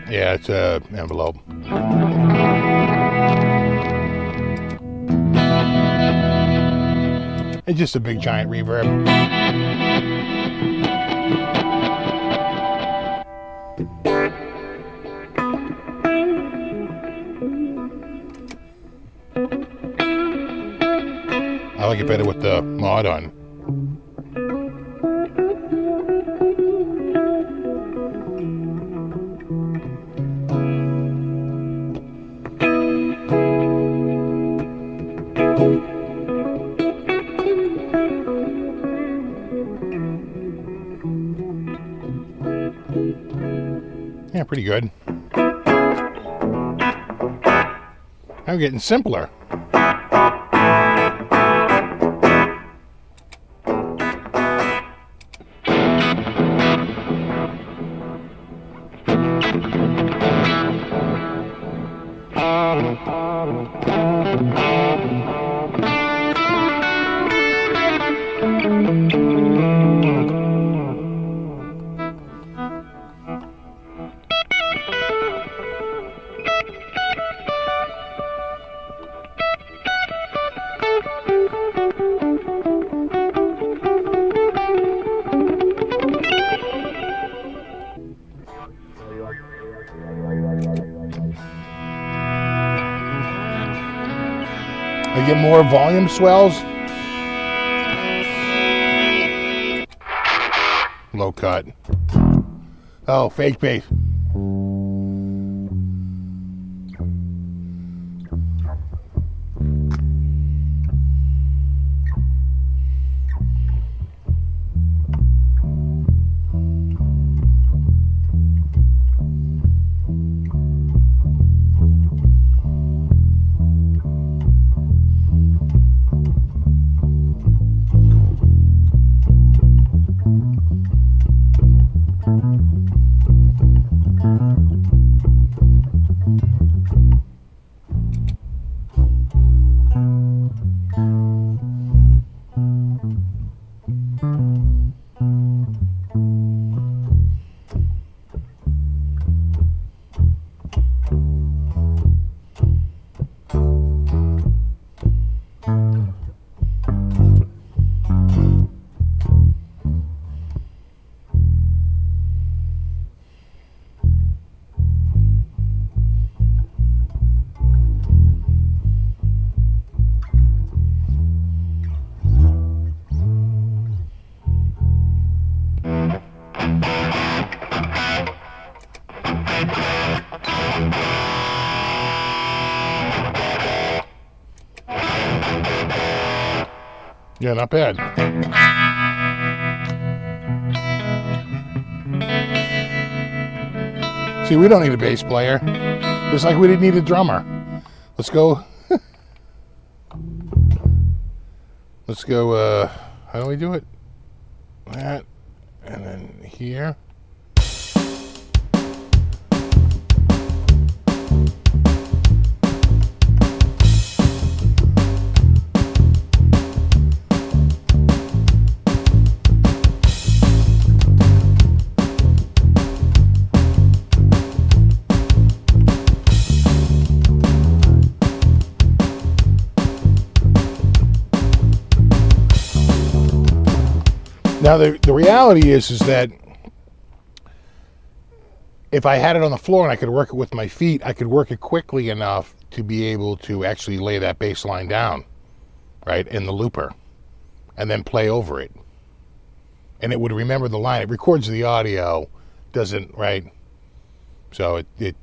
Yeah, it's a envelope. It's just a big giant reverb. I like it better with the mod on. Yeah, pretty good. I'm getting simpler. I get more volume swells. Low cut. Oh, fake bass. Yeah, not bad. See, we don't need a bass player. Just like we didn't need a drummer. Let's go. Let's go, how do we do it? That, and then here. Now, the reality is that if I had it on the floor and I could work it with my feet, I could work it quickly enough to be able to actually lay that bass line down, right, in the looper, and then play over it. And it would remember the line. It records the audio, doesn't, right? So it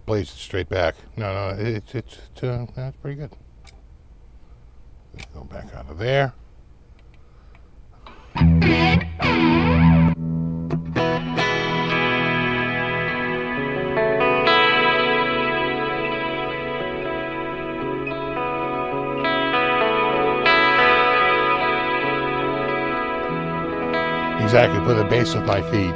plays it straight back. No, that's pretty good. Let's go back out of there. Exactly, play the bass with my feet.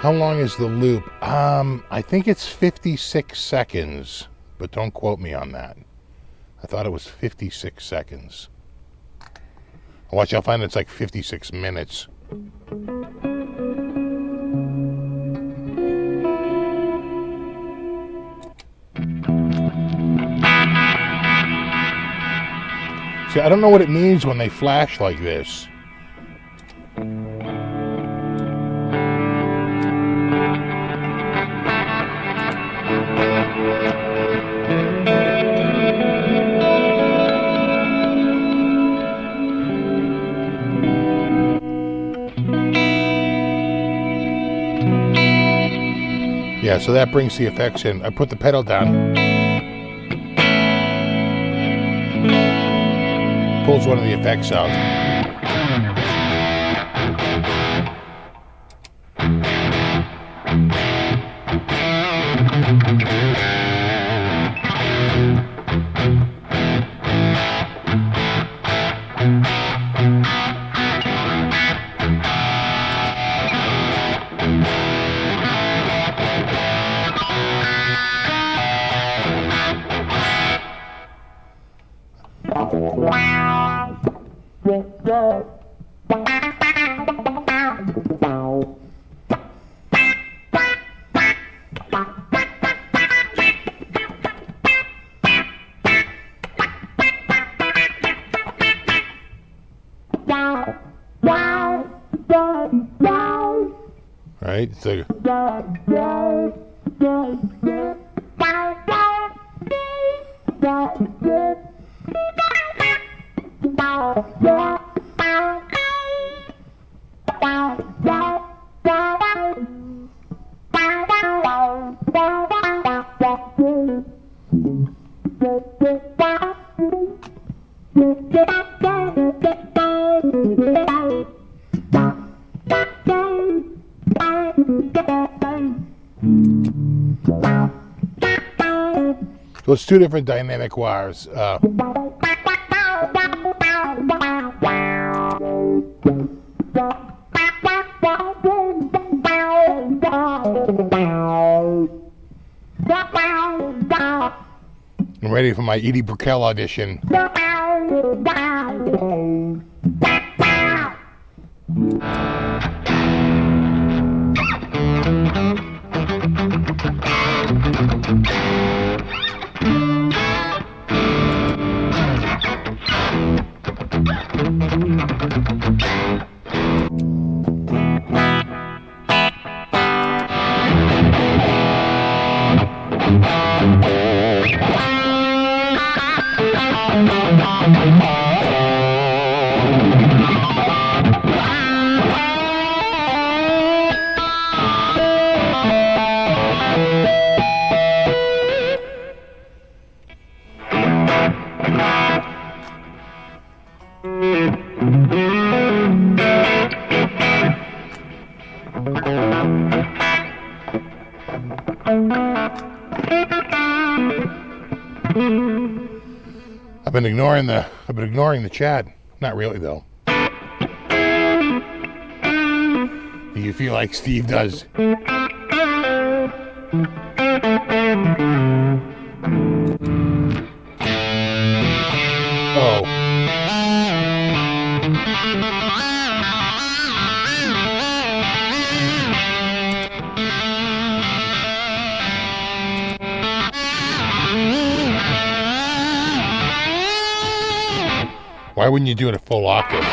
How long is the loop? I think it's 56 seconds, but don't quote me on that. I thought it was 56 seconds. Watch, I'll find it's like 56 minutes. See, I don't know what it means when they flash like this. Yeah, so that brings the effects in. I put the pedal down. Pulls one of the effects out. Right? It's like so it's two different dynamic wires. I'm ready for my Edie Brickell audition. I've been ignoring the chat. Not really though. Do you feel like Steve does? Oh. Why wouldn't you do it at full octave?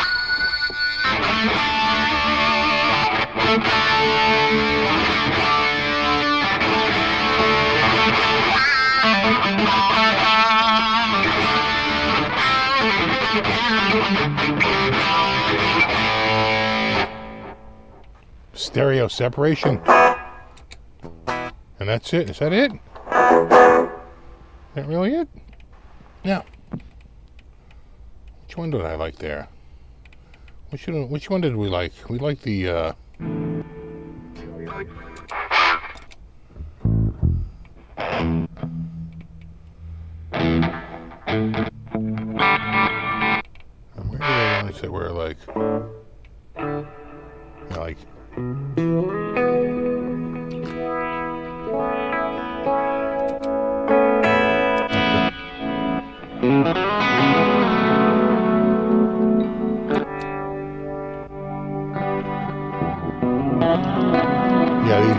Stereo separation. And that's it. Is that it? Is that really it? Yeah. Which one did I like there? Which one did we like? We liked the where did I want to say where like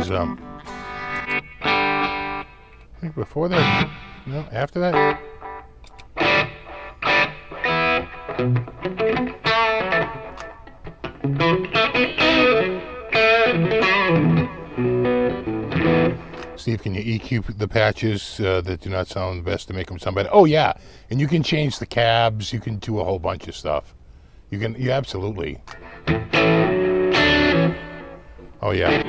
these I think before that, no, after that. Steve, can you EQ the patches that do not sound the best to make them sound better? Oh yeah, and you can change the cabs. You can do a whole bunch of stuff. You absolutely. Oh yeah.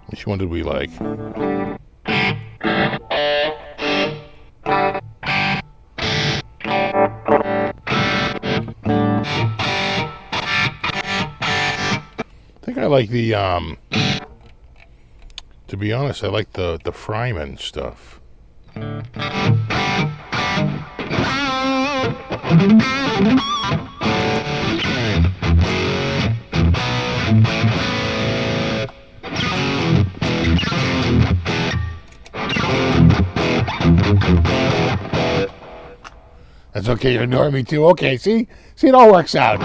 Which one did we like? I think I like the to be honest, I like the Fryman stuff. That's okay, you're ignoring me too. Okay, see, it all works out.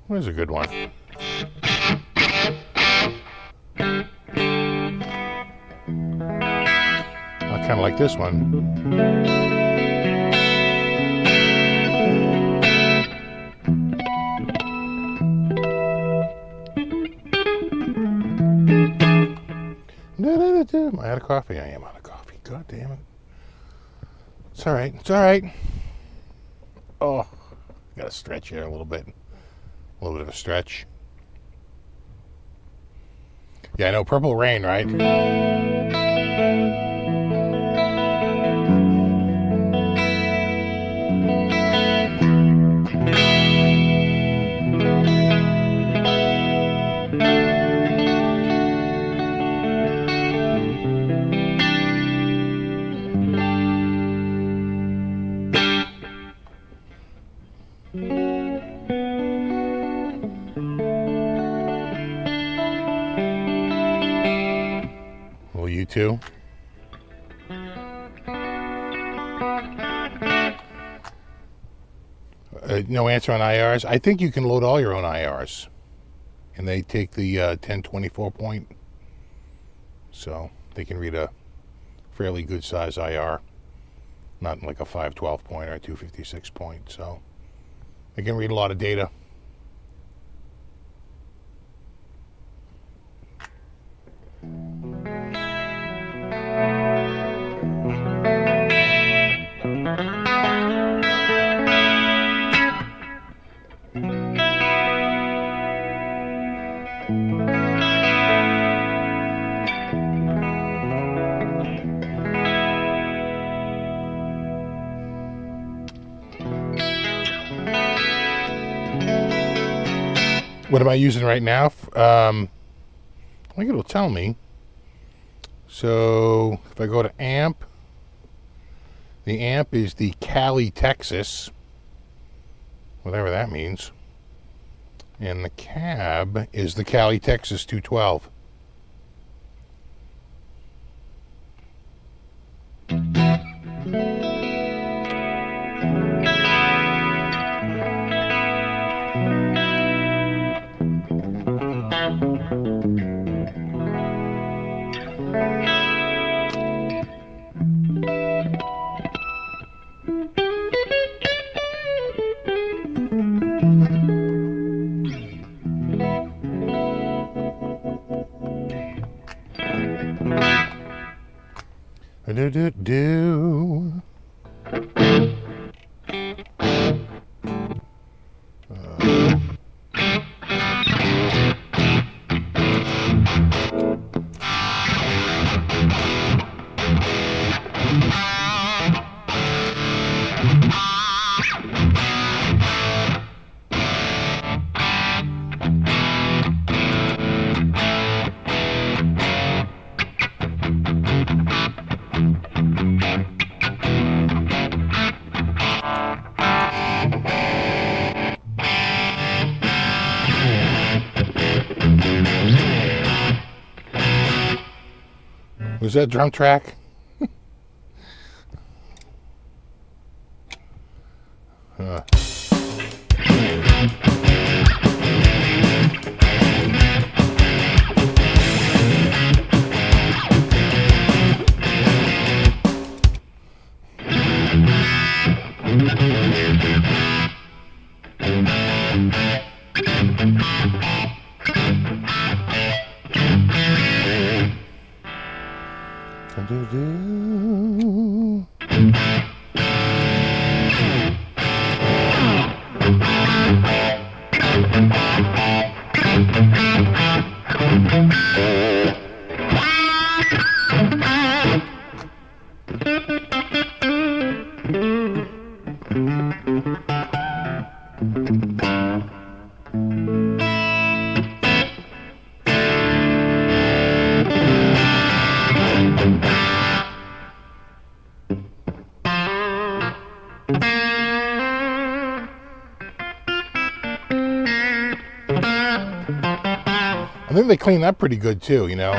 Where's a good one? I kind of like this one. Am I out of coffee? I am out of coffee. God damn it. It's all right. It's all right. Oh, got to stretch here a little bit. A little bit of a stretch. Yeah, I know. Purple Rain, right? You too. No answer on IRs. I think you can load all your own IRs. and they take the 1024 point, so they can read a fairly good size IR, not like a 512 point or a 256 point, so they can read a lot of data. What am I using right now? I think it'll tell me. So if I go to amp, the amp is the Cali, Texas, whatever that means. And the cab is the Cali, Texas 212. Do. Was that drum track? I think they clean that pretty good too, you know.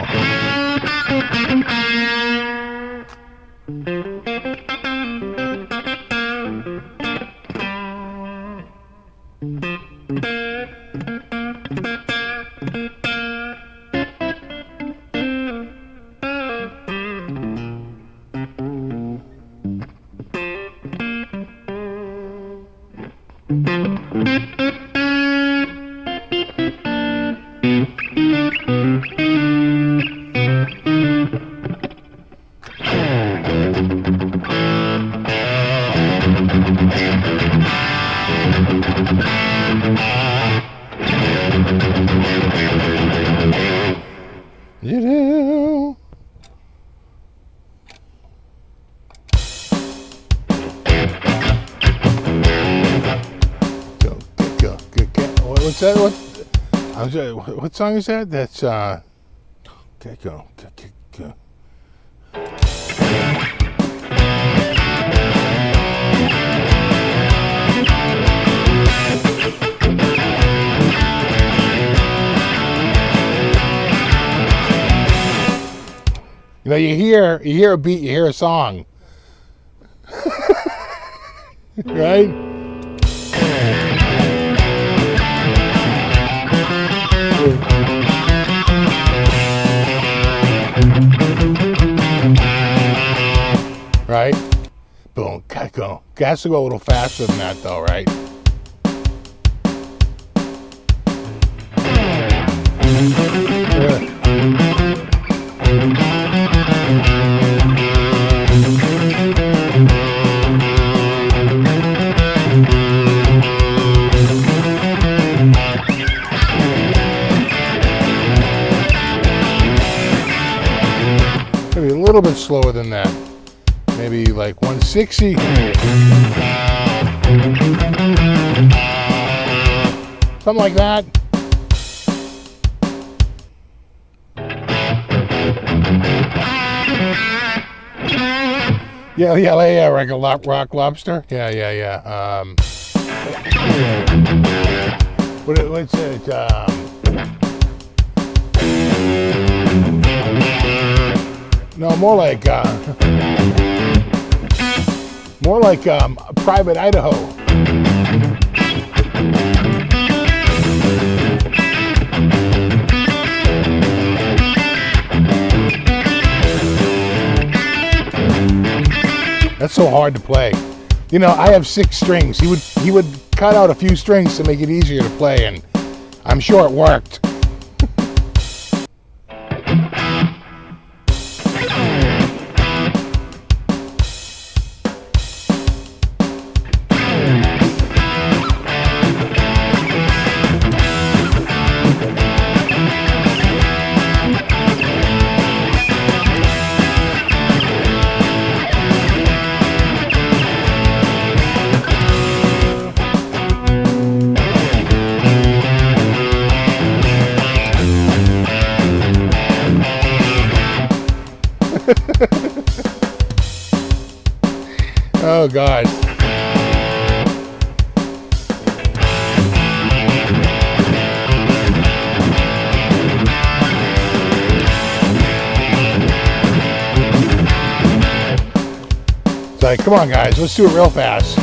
You do. Go. What's that? What song is that? That's go. You know, you hear a beat, you hear a song, right? might go. Has to go a little faster than that, though, right? Maybe a little bit slower than that. Maybe like 160. Something like that. Yeah, like a rock lobster. Yeah. What's it? No, more like Private Idaho. That's so hard to play. You know, I have 6 strings. He would cut out a few strings to make it easier to play, and I'm sure it worked. Oh, God. It's like, come on, guys, let's do it real fast.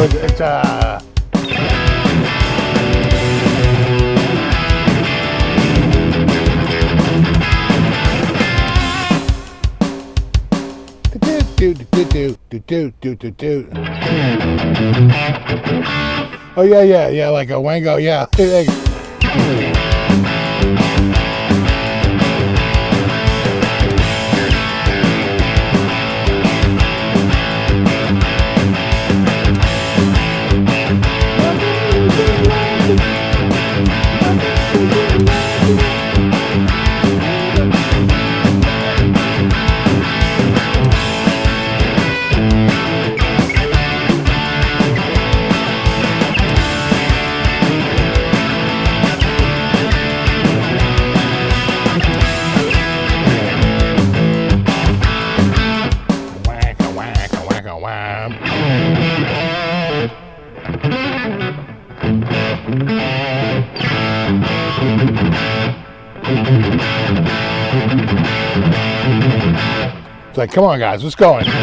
It's Oh yeah, like a wango, yeah. It's like, come on, guys, what's going? We're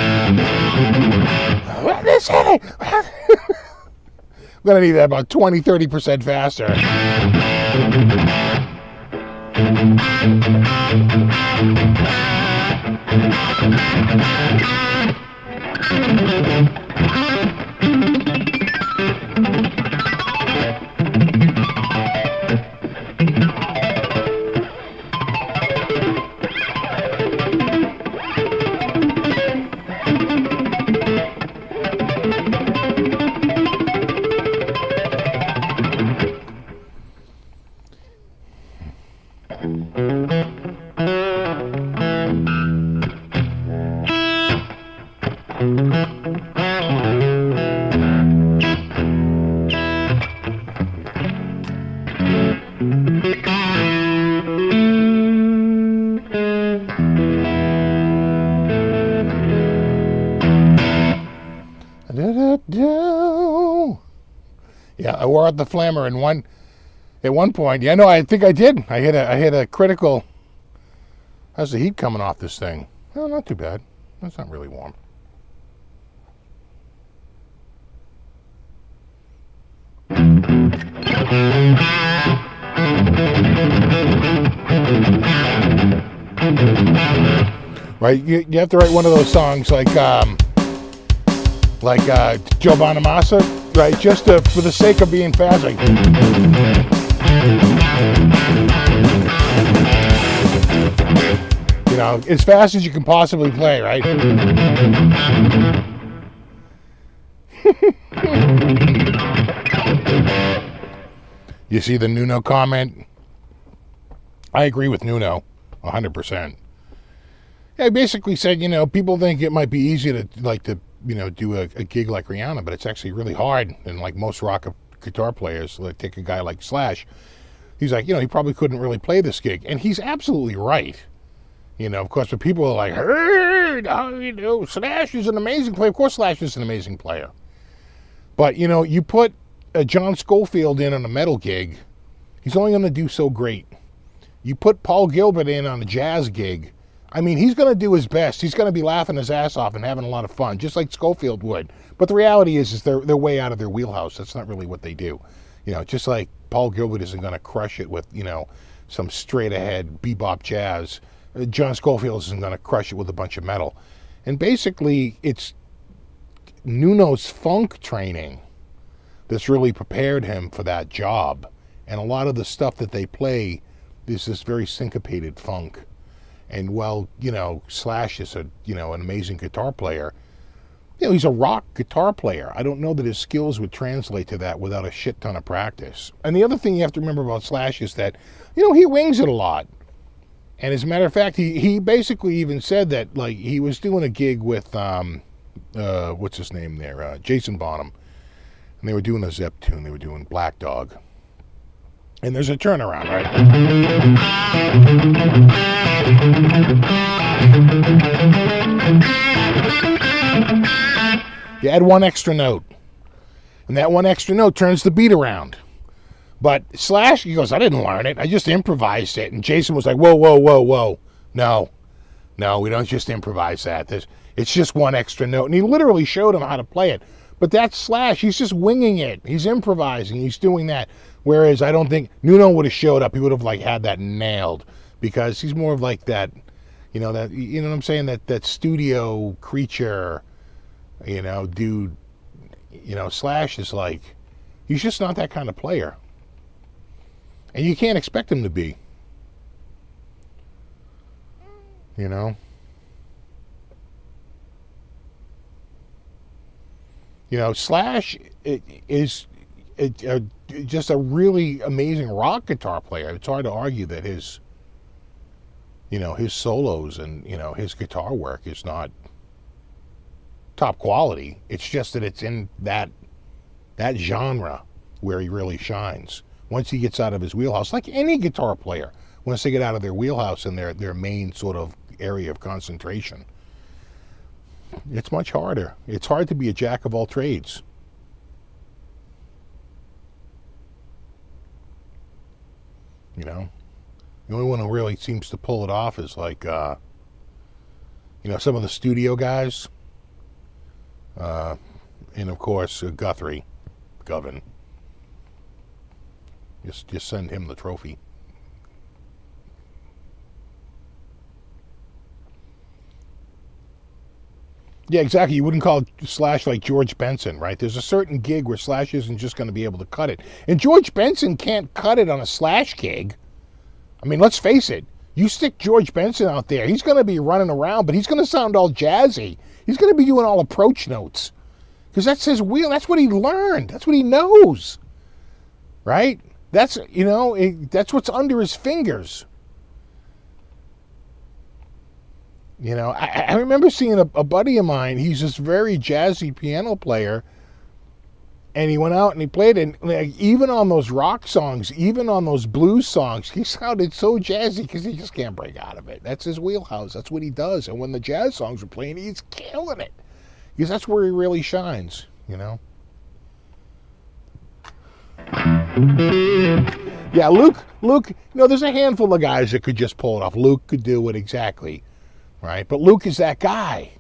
going to need that about 20-30% faster. Yeah, I wore out the Flamma at one point. Yeah, no, I think I did. I hit a critical. How's the heat coming off this thing? Well, not too bad. It's not really warm. Right, you have to write one of those songs like Joe Bonamassa, right? Just for the sake of being fast, like. You know, as fast as you can possibly play, right? You see the Nuno comment? I agree with Nuno 100%. Yeah, he basically said, you know, people think it might be easy to do a gig like Rihanna, but it's actually really hard. And like most rock guitar players, like take a guy like Slash, he's like, you know, he probably couldn't really play this gig. And he's absolutely right. You know, of course, when people are like, hey, how do you do? Slash is an amazing player. Of course, Slash is an amazing player. But, you know, you put John Scofield in on a metal gig, he's only going to do so great. You put Paul Gilbert in on a jazz gig, I mean, he's going to do his best. He's going to be laughing his ass off and having a lot of fun, just like Scofield would. But the reality is they're way out of their wheelhouse. That's not really what they do. You know, just like Paul Gilbert isn't going to crush it with, you know, some straight-ahead bebop jazz, John Scofield isn't going to crush it with a bunch of metal. And basically, it's Nuno's funk training that's really prepared him for that job. And a lot of the stuff that they play is this very syncopated funk. And while, you know, Slash is an amazing guitar player, you know, he's a rock guitar player. I don't know that his skills would translate to that without a shit ton of practice. And the other thing you have to remember about Slash is that, you know, he wings it a lot. And as a matter of fact, he basically even said that, like, he was doing a gig with, what's his name there, Jason Bonham. And they were doing a Zepp tune. They were doing Black Dog. And there's a turnaround, right? You add one extra note. And that one extra note turns the beat around. But Slash, he goes, I didn't learn it. I just improvised it. And Jason was like, whoa, whoa, whoa, whoa. No, we don't just improvise that. It's just one extra note. And he literally showed him how to play it. But that's Slash. He's just winging it. He's improvising. He's doing that. Whereas I don't think Nuno would have showed up. He would have like had that nailed, because he's more of like that, you know what I'm saying? That studio creature, you know, dude. You know, Slash is like, he's just not that kind of player. And you can't expect him to be. You know? You know, Slash is just a really amazing rock guitar player. It's hard to argue that his solos and, you know, his guitar work is not top quality. It's just that it's in that genre where he really shines. Once he gets out of his wheelhouse, like any guitar player, once they get out of their wheelhouse and their main sort of area of concentration, it's much harder. It's hard to be a jack of all trades. You know, the only one who really seems to pull it off is like, you know, some of the studio guys, and of course Guthrie, Govan. Just send him the trophy. Yeah, exactly. You wouldn't call Slash like George Benson, right? There's a certain gig where Slash isn't just going to be able to cut it. And George Benson can't cut it on a Slash gig. I mean, let's face it. You stick George Benson out there, he's going to be running around, but he's going to sound all jazzy. He's going to be doing all approach notes. Because that's his wheel. That's what he learned. That's what he knows. Right? That's, you know, that's what's under his fingers. You know, I remember seeing a buddy of mine. He's this very jazzy piano player, and he went out and he played it. And like, even on those rock songs, even on those blues songs, he sounded so jazzy because he just can't break out of it. That's his wheelhouse. That's what he does. And when the jazz songs are playing, he's killing it, because that's where he really shines. You know. Yeah, Luke. You know, there's a handful of guys that could just pull it off. Luke could do it exactly. Right? But Luke is that guy.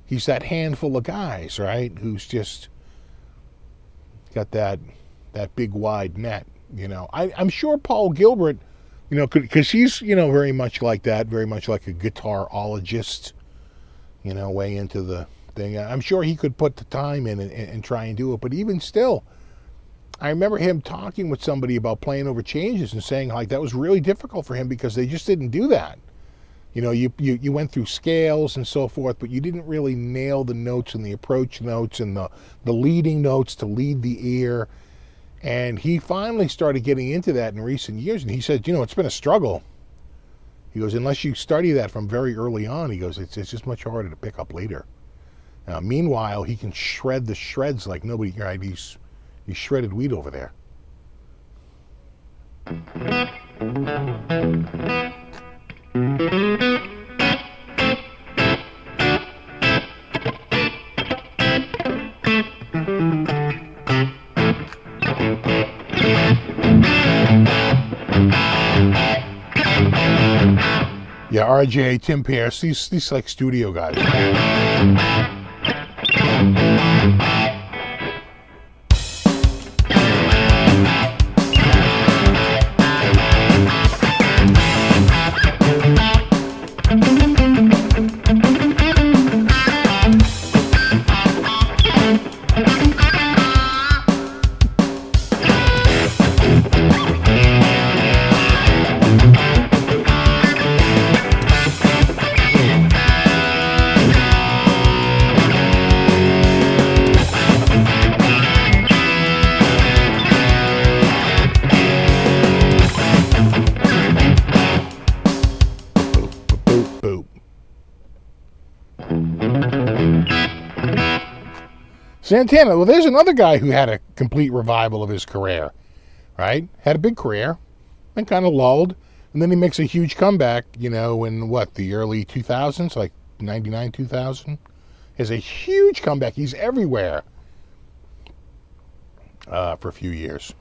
He's that handful of guys, right? Who's just got that big wide net. You know, I'm sure Paul Gilbert, you know, because he's, you know, very much like that, very much like a guitarologist, you know, way into the thing. I'm sure he could put the time in and try and do it. But even still, I remember him talking with somebody about playing over changes and saying like that was really difficult for him because they just didn't do that. You know, you went through scales and so forth, but you didn't really nail the notes and the approach notes and the leading notes to lead the ear. And he finally started getting into that in recent years. And he said, you know, it's been a struggle. He goes, unless you study that from very early on, he goes, it's just much harder to pick up later. Meanwhile, he can shred the shreds like nobody, right? He's shredded wheat over there. Yeah, RJ, Tim Pierce, these like studio guys. Santana, well, there's another guy who had a complete revival of his career, right? Had a big career, and kind of lulled, and then he makes a huge comeback, you know, in what, the early 2000s, like 99, 2000? Has a huge comeback. He's everywhere for a few years.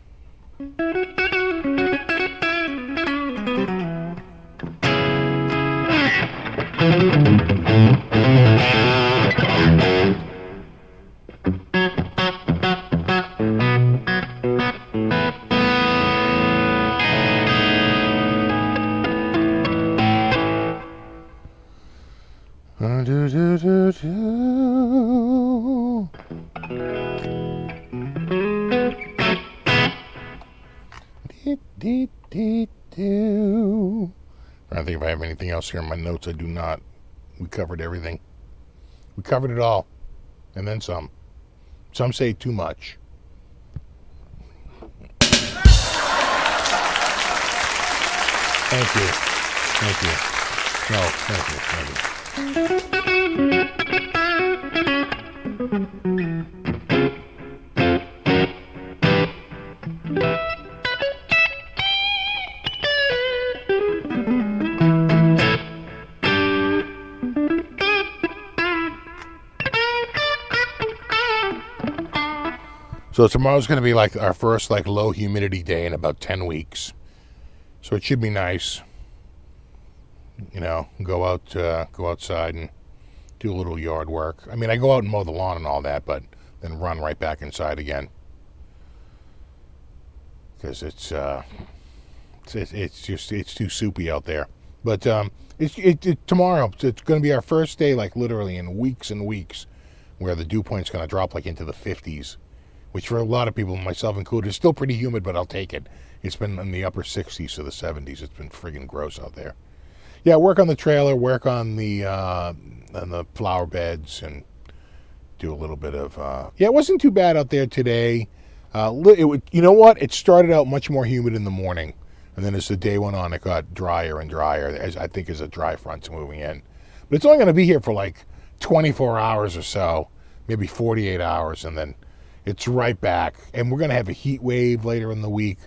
I don't think if I have anything else here in my notes. I do not. We covered everything. We covered it all. And then some. Some say too much. Thank you. Thank you. No, thank you. Thank you. So tomorrow's going to be like our first like low humidity day in about 10 weeks. So it should be nice. You know, go outside and do a little yard work. I mean, I go out and mow the lawn and all that, but then run right back inside again. Because it's too soupy out there. But tomorrow, it's going to be our first day, like literally in weeks and weeks, where the dew point's going to drop like into the 50s. Which for a lot of people, myself included, is still pretty humid, but I'll take it. It's been in the upper 60s to the 70s. It's been friggin' gross out there. Yeah, work on the trailer, work on the flower beds, and do a little bit of... yeah, it wasn't too bad out there today. You know what? It started out much more humid in the morning, and then as the day went on, it got drier and drier, as I think as a dry front's moving in. But it's only going to be here for like 24 hours or so, maybe 48 hours, and then... it's right back, and we're going to have a heat wave later in the week,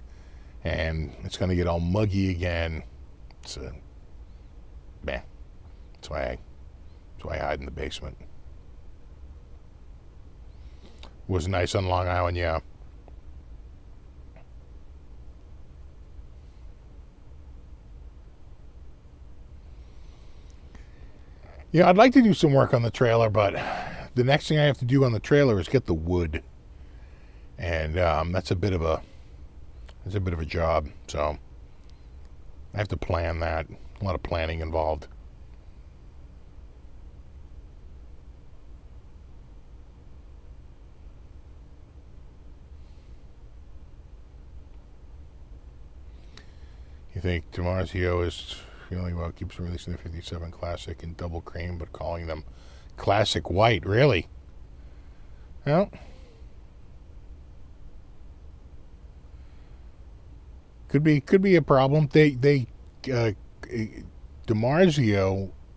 and it's going to get all muggy again. So, man, that's why I hide in the basement. It was nice on Long Island, yeah. Yeah, I'd like to do some work on the trailer, but the next thing I have to do on the trailer is get the wood. And that's a bit of a It's a bit of a job, so I have to plan that. A lot of planning involved. You think DiMarzio is feeling well, keeps releasing the 57 Classic in double cream, but calling them Classic White? Really? Well, could be a problem. DiMarzio,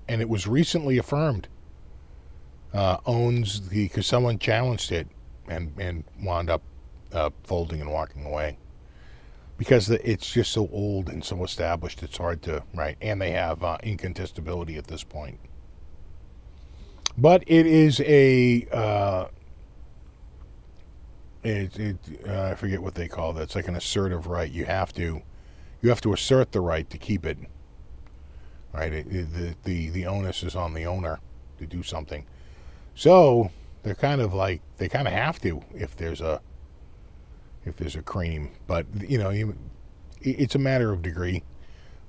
and it was recently affirmed, owns the, because someone challenged it and wound up folding and walking away. Because it's just so old and so established, it's hard to, right? And they have incontestability at this point. But it is a, I forget what they call that. It's like an assertive right. You have to assert the right to keep it. Right? The onus is on the owner to do something. So they're kind of like, they kind of have to if there's a cream, but it's a matter of degree.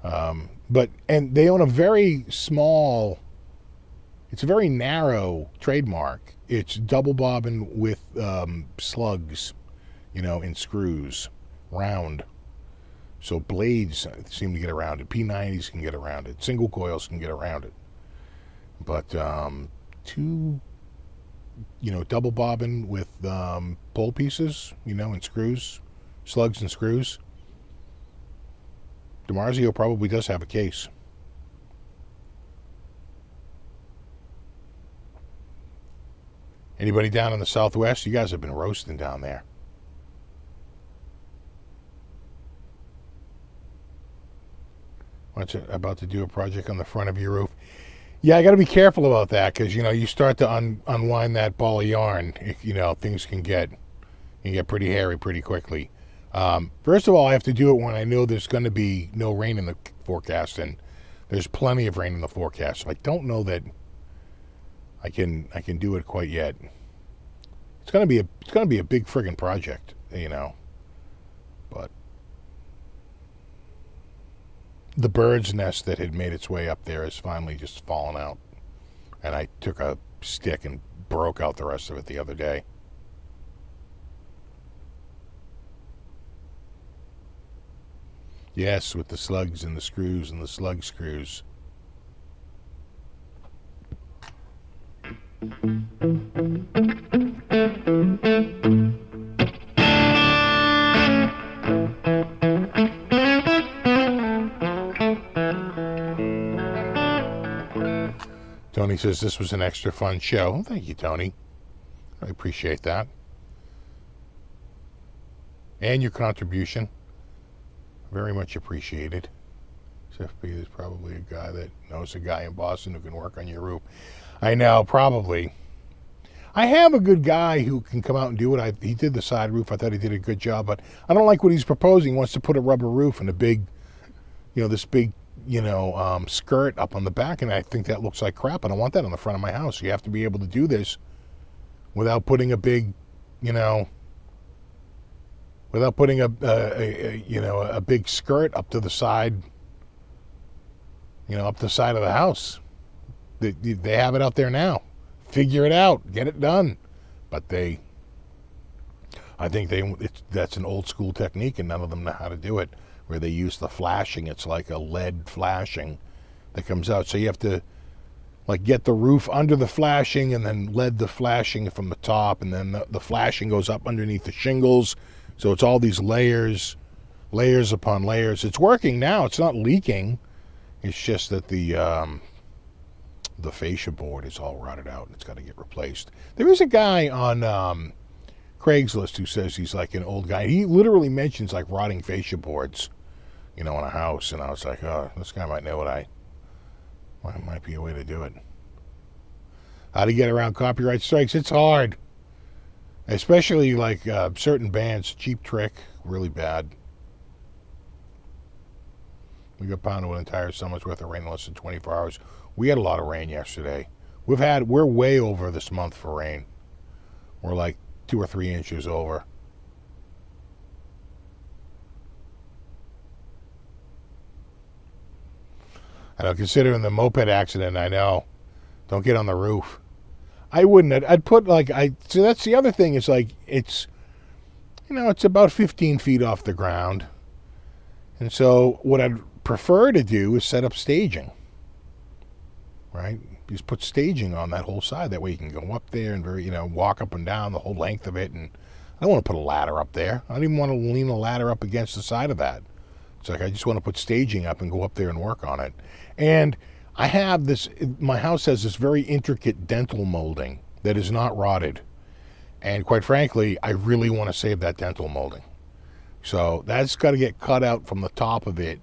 And they own a very small, it's a very narrow trademark. It's double bobbin with slugs, in screws, round. So blades seem to get around it. P90s can get around it. Single coils can get around it. But double bobbin with pole pieces, and screws, slugs and screws. DiMarzio probably does have a case. Anybody down in the Southwest? You guys have been roasting down there. What's it about to do a project on the front of your roof? Yeah, I got to be careful about that because, you start to unwind that ball of yarn. Things can get pretty hairy pretty quickly. First of all, I have to do it when I know there's going to be no rain in the forecast, and there's plenty of rain in the forecast. So I don't know that I can do it quite yet. It's going to be a big friggin' project, But the bird's nest that had made its way up there has finally just fallen out. And I took a stick and broke out the rest of it the other day. Yes, with the slugs and the screws and the slug screws. Tony says this was an extra fun show. Well, thank you, Tony. I appreciate that. And your contribution. Very much appreciated. SFB is probably a guy that knows a guy in Boston who can work on your roof. I know, probably. I have a good guy who can come out and do it. He did the side roof. I thought he did a good job, but I don't like what he's proposing. He wants to put a rubber roof and a big, this big, skirt up on the back, and I think that looks like crap. I don't want that on the front of my house. You have to be able to do this without putting a big, without putting a big skirt up to the side, up the side of the house. They have it out there now. Figure it out. Get it done. But I think that's an old school technique, and none of them know how to do it, where they use the flashing. It's like a lead flashing that comes out. So you have to get the roof under the flashing and then lead the flashing from the top, and then the flashing goes up underneath the shingles. So it's all these layers upon layers. It's working now. It's not leaking. It's just that the fascia board is all rotted out and it's got to get replaced. There is a guy on Craigslist who says he's like an old guy. He literally mentions rotting fascia boards, in a house. And I was like, oh, this guy might know what might be a way to do it. How to get around copyright strikes? It's hard. Especially certain bands. Cheap Trick, really bad. We got pounded with an entire summer's worth of rain in less than 24 hours. We had a lot of rain yesterday. We're way over this month for rain. We're 2 or 3 inches over. I know, considering the moped accident, I know. Don't get on the roof. I wouldn't. I'd put like, so that's the other thing, is like, it's, you know, it's about 15 feet off the ground. And so what I'd prefer to do is set up staging. Right? Just put staging on that whole side. That way you can go up there and walk up and down the whole length of it. And I don't want to put a ladder up there. I don't even want to lean a ladder up against the side of that. It's like I just want to put staging up and go up there and work on it. And I have this, my house has this very intricate dental molding that is not rotted. And quite frankly, I really want to save that dental molding. So that's got to get cut out from the top of it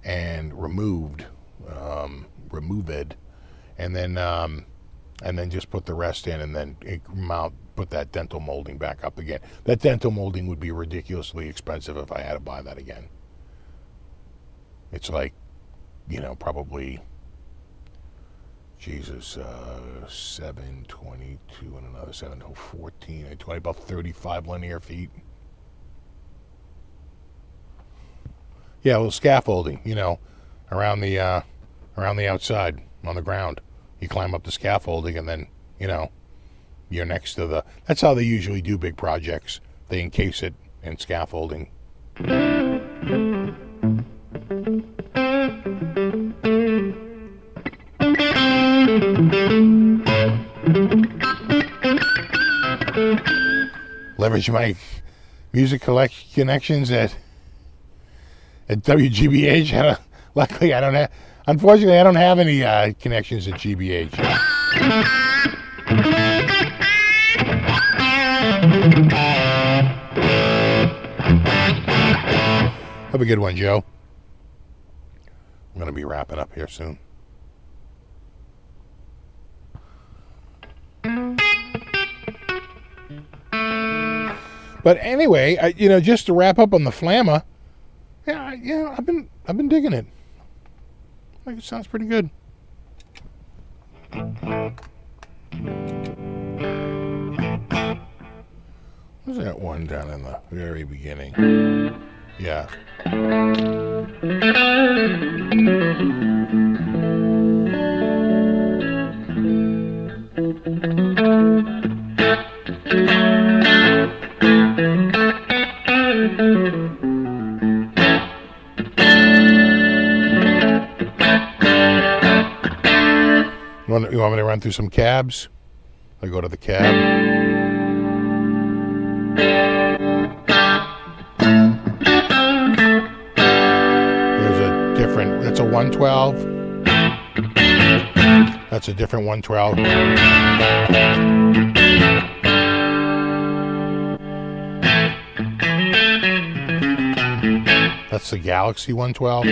and removed, and then just put the rest in, and then put that dental molding back up again. That dental molding would be ridiculously expensive if I had to buy that again. It's like, probably, Jesus, 722 and another 714, 20, about 35 linear feet. Yeah, a little scaffolding, around the outside on the ground. You climb up the scaffolding, and then, you're next to the. That's how they usually do big projects. They encase it in scaffolding. Leverage my music connections at WGBH. Luckily, I don't have. Unfortunately, I don't have any connections at GBH. Have a good one, Joe. I'm going to be wrapping up here soon. But anyway, just to wrap up on the Flamma, I've been digging it. I think it sounds pretty good. What's that one down in the very beginning? Yeah. You want me to run through some cabs? I go to the cab. There's a different, that's a 112. That's a different 112. That's the Galaxy 112.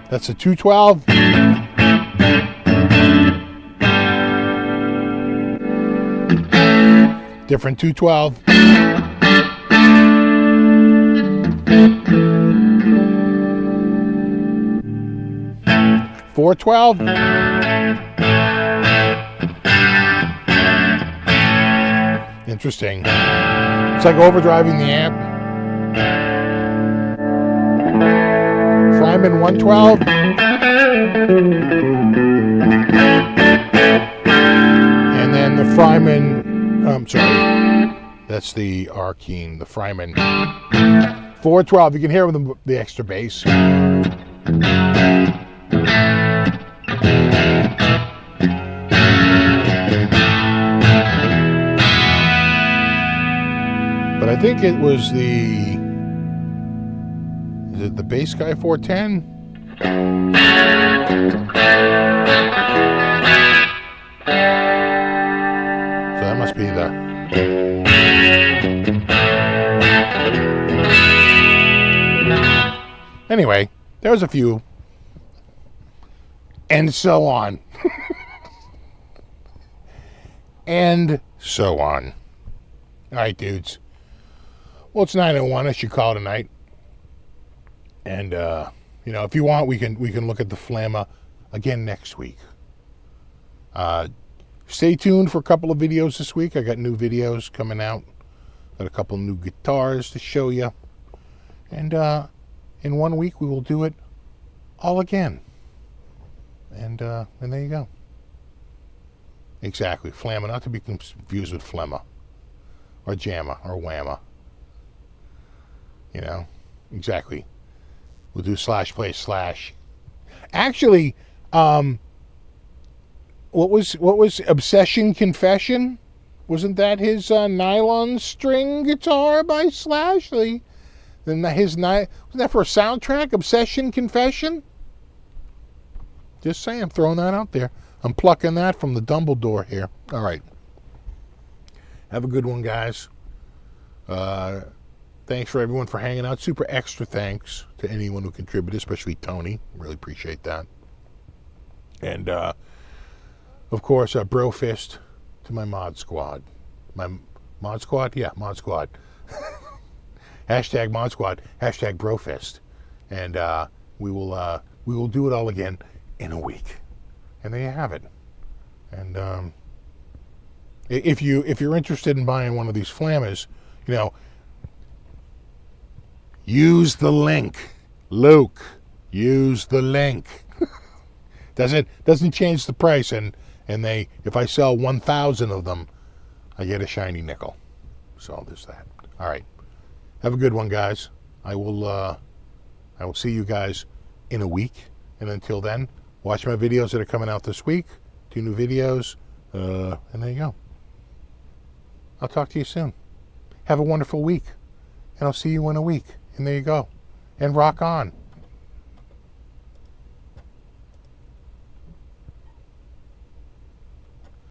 That's a 212. Different 212. 412. Interesting. It's like overdriving the amp. Fryman 112. And then the Fryman, I'm sorry, that's the Arkeen, the Fryman 412. You can hear the extra bass. But I think it was is it the Bass Guy 410? So that must be the... Anyway, there was a few. And so on. And so on. All right, dudes. Well, it's 9:01. I should call it a night. And, if you want, we can look at the Flamma again next week. Stay tuned for a couple of videos this week. I got new videos coming out. Got a couple new guitars to show you. And in 1 week, we will do it all again. And there you go. Exactly. Flamma, not to be confused with Flemma. Or Jamma, or Whamma. You know? Exactly. We'll do /play/. Actually, what was Obsession Confession? Wasn't that his nylon string guitar by Slash? Wasn't that for a soundtrack? Obsession Confession? Just saying, throwing that out there. I'm plucking that from the Dumbledore here. All right. Have a good one, guys. Thanks for everyone for hanging out. Super extra thanks to anyone who contributed, especially Tony. Really appreciate that. And, of course, Bro Fist to my mod squad. My mod squad? Yeah, mod squad. Hashtag mod squad. Hashtag Bro Fist. And we will do it all again in a week. And there you have it. And if you're interested in buying one of these Flammas, you know, use the link. Luke, use the link. Doesn't change the price, and if I sell 1,000 of them, I get a shiny nickel. So there's that. All right. Have a good one, guys. I will see you guys in a week. And until then, watch my videos that are coming out this week. 2 new videos. And there you go. I'll talk to you soon. Have a wonderful week. And I'll see you in a week. And there you go. And rock on.